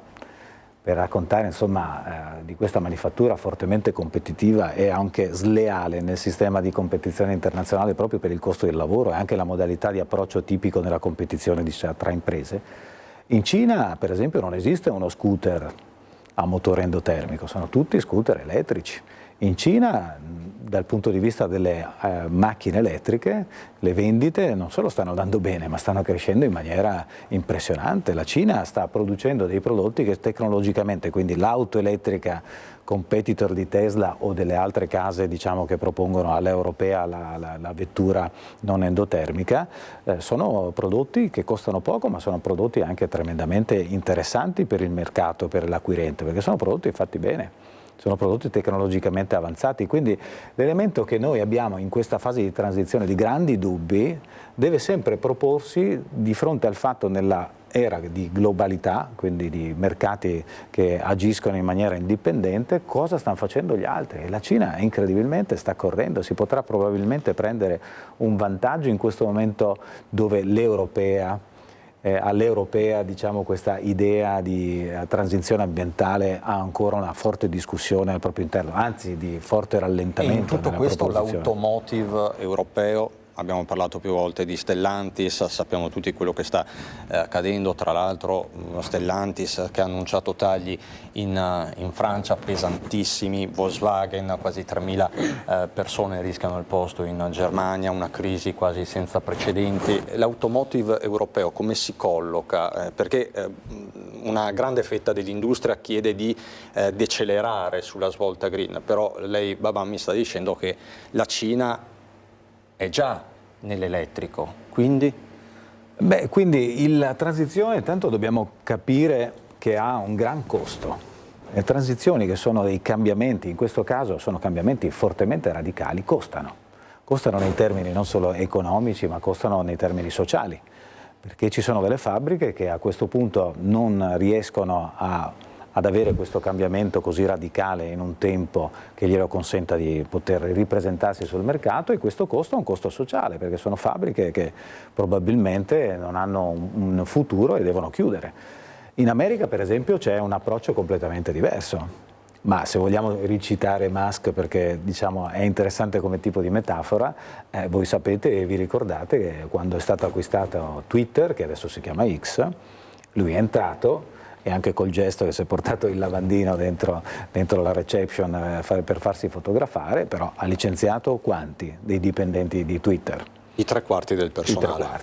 per raccontare insomma di questa manifattura fortemente competitiva e anche sleale nel sistema di competizione internazionale proprio per il costo del lavoro e anche la modalità di approccio tipico nella competizione tra imprese. In Cina per esempio non esiste uno scooter a motore endotermico, sono tutti scooter elettrici. In Cina dal punto di vista delle macchine elettriche le vendite non solo stanno andando bene ma stanno crescendo in maniera impressionante. La Cina sta producendo dei prodotti che tecnologicamente, quindi l'auto elettrica competitor di Tesla o delle altre case diciamo che propongono all'europea la vettura non endotermica, sono prodotti che costano poco ma sono prodotti anche tremendamente interessanti per il mercato, per l'acquirente, perché sono prodotti fatti bene. Sono prodotti tecnologicamente avanzati, quindi l'elemento che noi abbiamo in questa fase di transizione di grandi dubbi deve sempre proporsi di fronte al fatto nella era di globalità, quindi di mercati che agiscono in maniera indipendente, cosa stanno facendo gli altri. E la Cina incredibilmente sta correndo, si potrà probabilmente prendere un vantaggio in questo momento dove all'europea diciamo, questa idea di transizione ambientale ha ancora una forte discussione al proprio interno, anzi di forte rallentamento. E in tutto nella questo proposizione. l'automotive europeo, abbiamo parlato più volte di Stellantis, sappiamo tutti quello che sta accadendo, tra l'altro Stellantis che ha annunciato tagli in Francia pesantissimi, Volkswagen quasi 3.000 persone rischiano il posto in Germania, una crisi quasi senza precedenti. L'automotive europeo come si colloca? Perché una grande fetta dell'industria chiede di decelerare sulla svolta green, però lei Baban mi sta dicendo che la Cina è già nell'elettrico, quindi? Beh, quindi la transizione intanto dobbiamo capire che ha un gran costo. Le transizioni che sono dei cambiamenti, in questo caso sono cambiamenti fortemente radicali, costano. Costano nei termini non solo economici ma costano nei termini sociali, perché ci sono delle fabbriche che a questo punto non riescono a ad avere questo cambiamento così radicale in un tempo che glielo consenta di poter ripresentarsi sul mercato, e questo costo è un costo sociale, perché sono fabbriche che probabilmente non hanno un futuro e devono chiudere. In America, per esempio, c'è un approccio completamente diverso. Ma se vogliamo ricitare Musk, perché diciamo è interessante come tipo di metafora, voi sapete e vi ricordate che quando è stato acquistato Twitter, che adesso si chiama X, lui è entrato e anche col gesto che si è portato il lavandino dentro la reception per farsi fotografare, però ha licenziato quanti dei dipendenti di Twitter? I 3/4 del personale.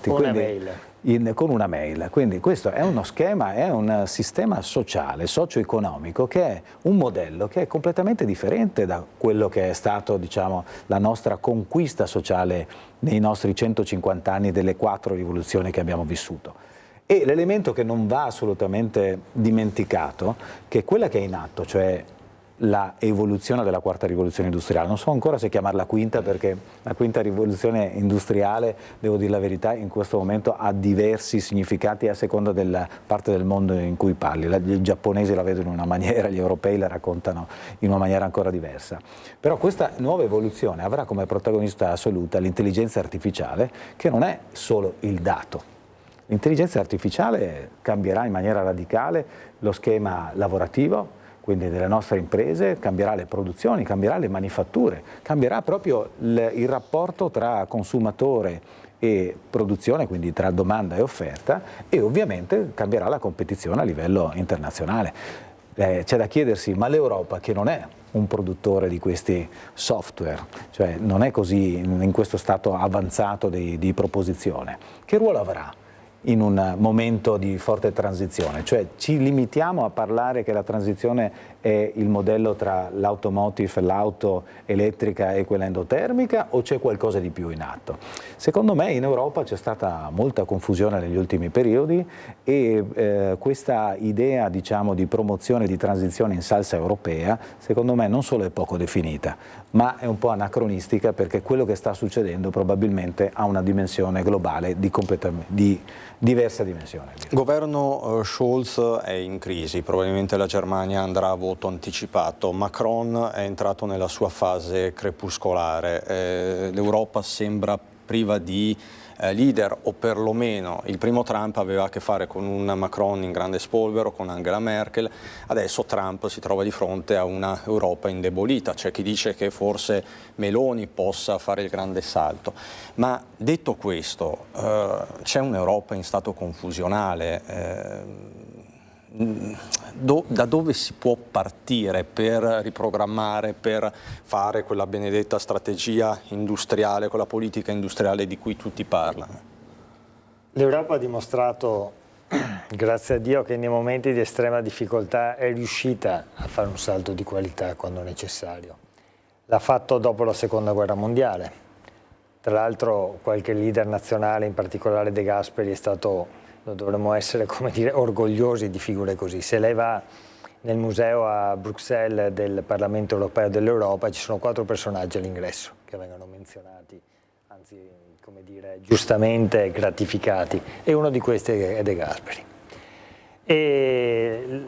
Con una mail. Quindi questo è uno schema, è un sistema sociale, socio-economico, che è un modello che è completamente differente da quello che è stato, diciamo, la nostra conquista sociale nei nostri 150 anni delle 4 rivoluzioni che abbiamo vissuto. E l'elemento che non va assolutamente dimenticato, che è quella che è in atto, cioè la evoluzione della quarta rivoluzione industriale. Non so ancora se chiamarla quinta, perché la quinta rivoluzione industriale, devo dire la verità, in questo momento ha diversi significati a seconda della parte del mondo in cui parli. I giapponesi la vedono in una maniera, gli europei la raccontano in una maniera ancora diversa. Però questa nuova evoluzione avrà come protagonista assoluta l'intelligenza artificiale, che non è solo il dato. L'intelligenza artificiale cambierà in maniera radicale lo schema lavorativo, quindi delle nostre imprese, cambierà le produzioni, cambierà le manifatture, cambierà proprio il rapporto tra consumatore e produzione, quindi tra domanda e offerta, e ovviamente cambierà la competizione a livello internazionale. C'è da chiedersi, ma l'Europa, che non è un produttore di questi software, cioè non è così in questo stato avanzato di proposizione, che ruolo avrà in un momento di forte transizione? Cioè ci limitiamo a parlare che la transizione è il modello tra l'automotive, l'auto elettrica e quella endotermica, o c'è qualcosa di più in atto? Secondo me in Europa c'è stata molta confusione negli ultimi periodi e questa idea, diciamo, di promozione di transizione in salsa europea, secondo me non solo è poco definita, ma è un po' anacronistica, perché quello che sta succedendo probabilmente ha una dimensione globale di diversa dimensione. Il governo Scholz è in crisi, probabilmente la Germania andrà a voto anticipato, Macron è entrato nella sua fase crepuscolare, l'Europa sembra priva di leader, o perlomeno il primo Trump aveva a che fare con un Macron in grande spolvero, con Angela Merkel. Adesso Trump si trova di fronte a una Europa indebolita. C'è chi dice che forse Meloni possa fare il grande salto, ma detto questo c'è un'Europa in stato confusionale. Da dove si può partire per riprogrammare, per fare quella benedetta strategia industriale, quella politica industriale di cui tutti parlano? L'Europa ha dimostrato, grazie a Dio, che nei momenti di estrema difficoltà è riuscita a fare un salto di qualità quando necessario. L'ha fatto dopo la Seconda Guerra Mondiale. Tra l'altro qualche leader nazionale, in particolare De Gasperi, è stato... dovremmo essere, come dire, orgogliosi di figure così. Se lei va nel museo a Bruxelles del Parlamento Europeo dell'Europa, ci sono 4 personaggi all'ingresso che vengono menzionati, anzi, come dire, giustamente gratificati, e uno di questi è De Gasperi. E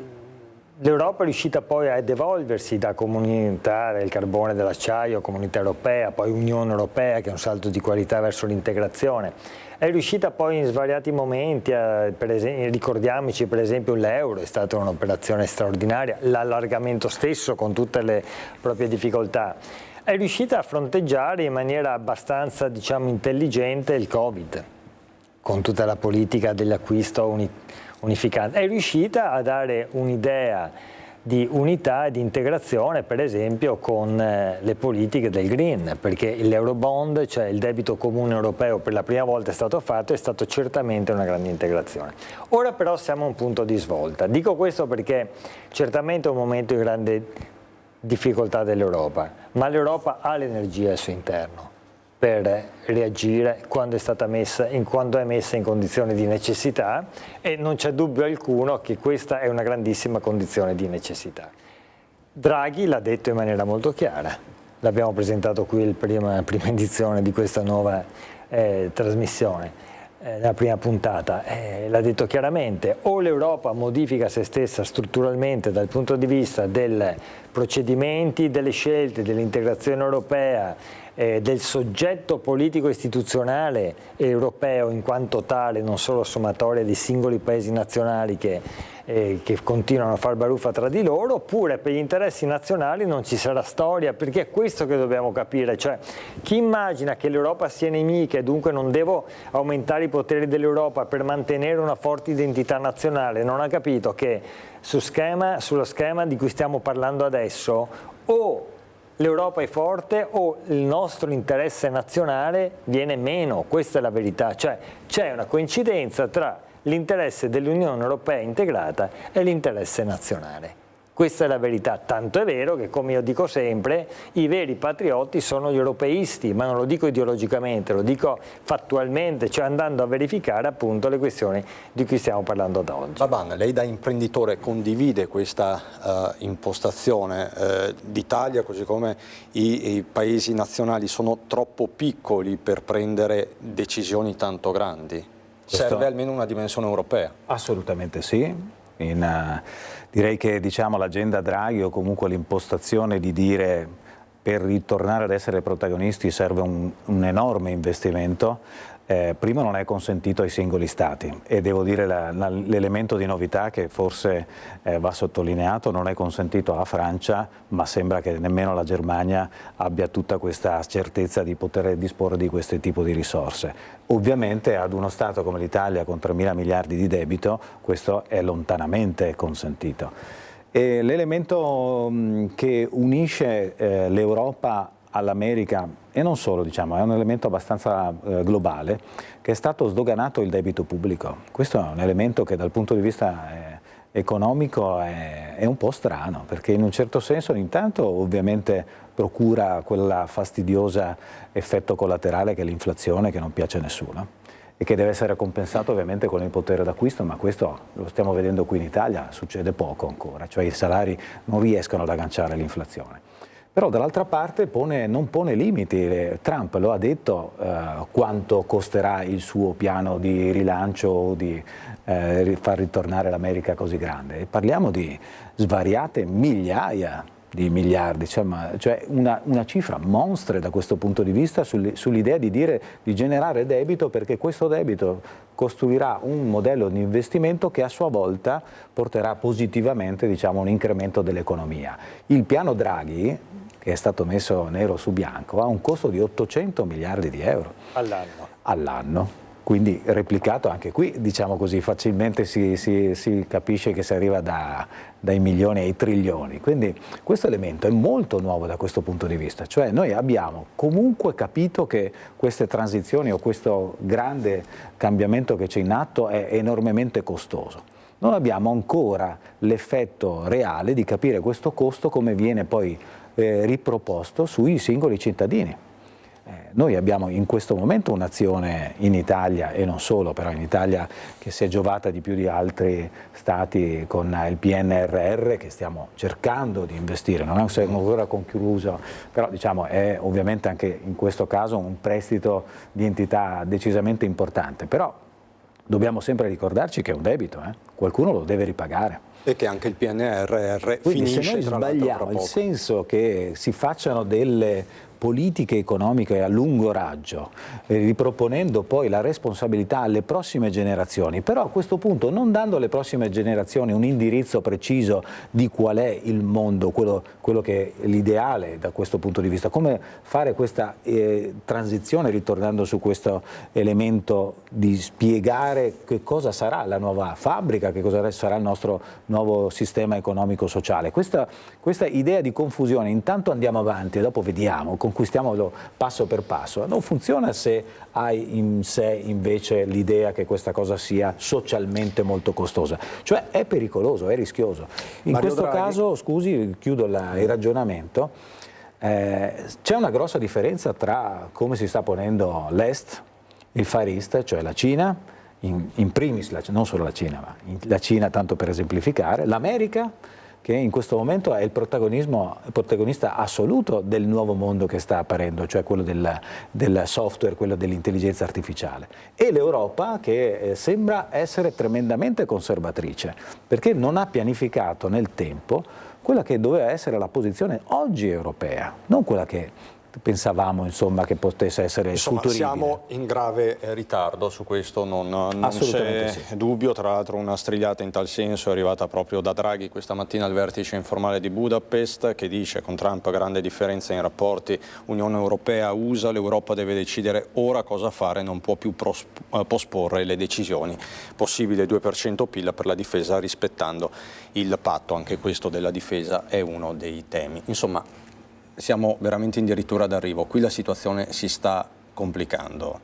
l'Europa è riuscita poi ad evolversi da comunità del carbone e dell'acciaio, comunità europea, poi Unione Europea, che è un salto di qualità verso l'integrazione. È riuscita poi in svariati momenti, ricordiamoci per esempio l'euro, è stata un'operazione straordinaria, l'allargamento stesso con tutte le proprie difficoltà. È riuscita a fronteggiare in maniera abbastanza, diciamo, intelligente il Covid, con tutta la politica dell'acquisto unificante. È riuscita a dare un'idea di unità e di integrazione, per esempio con le politiche del green, perché l'Eurobond, cioè il debito comune europeo, per la prima volta è stato fatto, è stato certamente una grande integrazione. Ora però siamo a un punto di svolta. Dico questo perché certamente è un momento di grande difficoltà dell'Europa, ma l'Europa ha l'energia al suo interno per reagire quando è messa in condizione di necessità, e non c'è dubbio alcuno che questa è una grandissima condizione di necessità. Draghi l'ha detto in maniera molto chiara, l'abbiamo presentato qui la prima edizione di questa nuova trasmissione. nella prima puntata, l'ha detto chiaramente, o l'Europa modifica se stessa strutturalmente dal punto di vista dei procedimenti, delle scelte, dell'integrazione europea, del soggetto politico istituzionale europeo in quanto tale, non solo sommatoria di singoli paesi nazionali che continuano a far baruffa tra di loro, oppure per gli interessi nazionali non ci sarà storia, perché è questo che dobbiamo capire, cioè chi immagina che l'Europa sia nemica e dunque non devo aumentare i poteri dell'Europa per mantenere una forte identità nazionale, non ha capito che sullo schema di cui stiamo parlando adesso o l'Europa è forte o il nostro interesse nazionale viene meno, questa è la verità, cioè c'è una coincidenza tra l'interesse dell'Unione Europea integrata e l'interesse nazionale. Questa è la verità, tanto è vero che, come io dico sempre, i veri patrioti sono gli europeisti, ma non lo dico ideologicamente, lo dico fattualmente, cioè andando a verificare appunto le questioni di cui stiamo parlando da oggi. Baban, lei da imprenditore condivide questa impostazione? L'Italia, così come i paesi nazionali, sono troppo piccoli per prendere decisioni tanto grandi? Serve almeno una dimensione europea? Assolutamente sì. Direi che l'agenda Draghi o comunque l'impostazione di dire per ritornare ad essere protagonisti serve un enorme investimento. Prima non è consentito ai singoli stati e devo dire l'elemento di novità che forse va sottolineato: non è consentito alla Francia, ma sembra che nemmeno la Germania abbia tutta questa certezza di poter disporre di questo tipo di risorse. Ovviamente ad uno Stato come l'Italia con 3.000 miliardi di debito questo è lontanamente consentito. L'elemento che unisce l'Europa all'America, e non solo, è un elemento abbastanza globale, che è stato sdoganato il debito pubblico. Questo è un elemento che dal punto di vista economico è un po' strano, perché in un certo senso intanto ovviamente procura quella fastidiosa effetto collaterale che è l'inflazione, che non piace a nessuno e che deve essere compensato ovviamente con il potere d'acquisto, ma questo lo stiamo vedendo qui in Italia, succede poco ancora, cioè i salari non riescono ad agganciare l'inflazione. Però dall'altra parte non pone limiti. Trump lo ha detto quanto costerà il suo piano di rilancio o di far ritornare l'America così grande. E parliamo di svariate migliaia di miliardi, cioè una cifra monstre da questo punto di vista sull'idea di generare debito, perché questo debito costruirà un modello di investimento che a sua volta porterà positivamente un incremento dell'economia. Il piano Draghi, che è stato messo nero su bianco, ha un costo di 800 miliardi di euro all'anno. Quindi replicato anche qui, facilmente si capisce che si arriva dai milioni ai trilioni. Quindi questo elemento è molto nuovo da questo punto di vista, cioè noi abbiamo comunque capito che queste transizioni o questo grande cambiamento che c'è in atto è enormemente costoso. Non abbiamo ancora l'effetto reale di capire questo costo come viene poi riproposto sui singoli cittadini. Noi abbiamo in questo momento un'azione in Italia, e non solo, però in Italia, che si è giovata di più di altri stati con il PNRR, che stiamo cercando di investire, non è ancora concluso, però è ovviamente anche in questo caso un prestito di entità decisamente importante, però dobbiamo sempre ricordarci che è un debito, qualcuno lo deve ripagare. E che anche il PNRR Quindi finisce, se noi tra l'altro, sbagliamo il senso che si facciano delle politiche economiche a lungo raggio, riproponendo poi la responsabilità alle prossime generazioni, però a questo punto non dando alle prossime generazioni un indirizzo preciso di qual è il mondo, quello che è l'ideale da questo punto di vista, come fare questa transizione, ritornando su questo elemento di spiegare che cosa sarà la nuova fabbrica, che cosa sarà il nostro nuovo sistema economico-sociale. Questa idea di confusione, intanto andiamo avanti e dopo vediamo, conquistiamolo passo per passo, non funziona se hai in sé invece l'idea che questa cosa sia socialmente molto costosa, cioè è pericoloso, è rischioso. In Mario questo Draghi. Caso, scusi, chiudo il ragionamento, c'è una grossa differenza tra come si sta ponendo l'Est, il Far East, cioè la Cina, in primis, non solo la Cina, ma la Cina tanto per esemplificare, l'America, che in questo momento è il protagonista assoluto del nuovo mondo che sta apparendo, cioè quello del software, quello dell'intelligenza artificiale. E l'Europa che sembra essere tremendamente conservatrice, perché non ha pianificato nel tempo quella che doveva essere la posizione oggi europea, non quella che pensavamo insomma che potesse essere futuribile. Siamo in grave ritardo su questo, non c'è dubbio. Tra l'altro una strigliata in tal senso è arrivata proprio da Draghi questa mattina al vertice informale di Budapest, che dice: con Trump grande differenza in rapporti Unione Europea-USA, l'Europa deve decidere ora cosa fare, non può più posporre le decisioni. Possibile 2% PIL per la difesa rispettando il patto, anche questo della difesa è uno dei temi. Insomma, siamo veramente addirittura d'arrivo. Qui la situazione si sta complicando,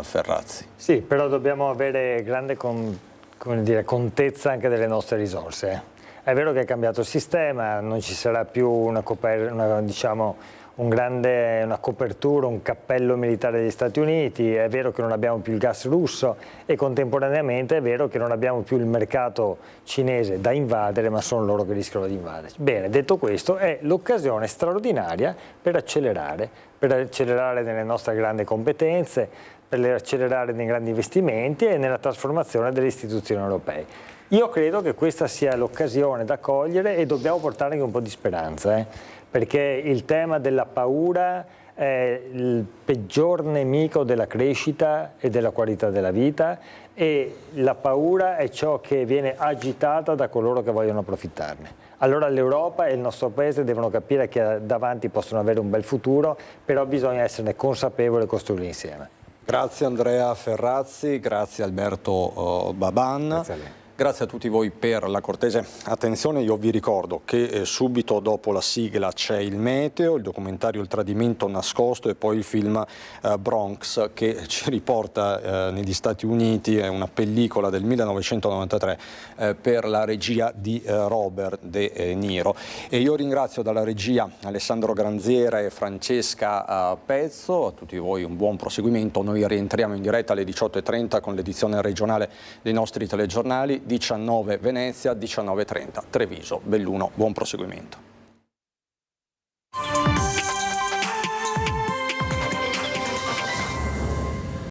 Ferrazzi. Sì, però dobbiamo avere grande contezza anche delle nostre risorse. È vero che è cambiato il sistema, non ci sarà più una copertura, un cappello militare degli Stati Uniti, è vero che non abbiamo più il gas russo e contemporaneamente è vero che non abbiamo più il mercato cinese da invadere, ma sono loro che rischiano di invadere. Bene, detto questo, è l'occasione straordinaria per accelerare nelle nostre grandi competenze, per accelerare nei grandi investimenti e nella trasformazione delle istituzioni europee. Io credo che questa sia l'occasione da cogliere e dobbiamo portare anche un po' di speranza, perché il tema della paura è il peggior nemico della crescita e della qualità della vita, e la paura è ciò che viene agitata da coloro che vogliono approfittarne. Allora l'Europa e il nostro Paese devono capire che davanti possono avere un bel futuro, però bisogna esserne consapevoli e costruirli insieme. Grazie Andrea Ferrazzi, grazie Alberto Baban. Grazie a lei. Grazie a tutti voi per la cortese attenzione. Io vi ricordo che subito dopo la sigla c'è il meteo, il documentario Il tradimento nascosto e poi il film Bronx, che ci riporta negli Stati Uniti. È una pellicola del 1993 per la regia di Robert De Niro. E io ringrazio dalla regia Alessandro Granziera e Francesca Pezzo. A tutti voi un buon proseguimento. Noi rientriamo in diretta alle 18:30 con l'edizione regionale dei nostri telegiornali. 19 Venezia, 19:30 Treviso, Belluno. Buon proseguimento.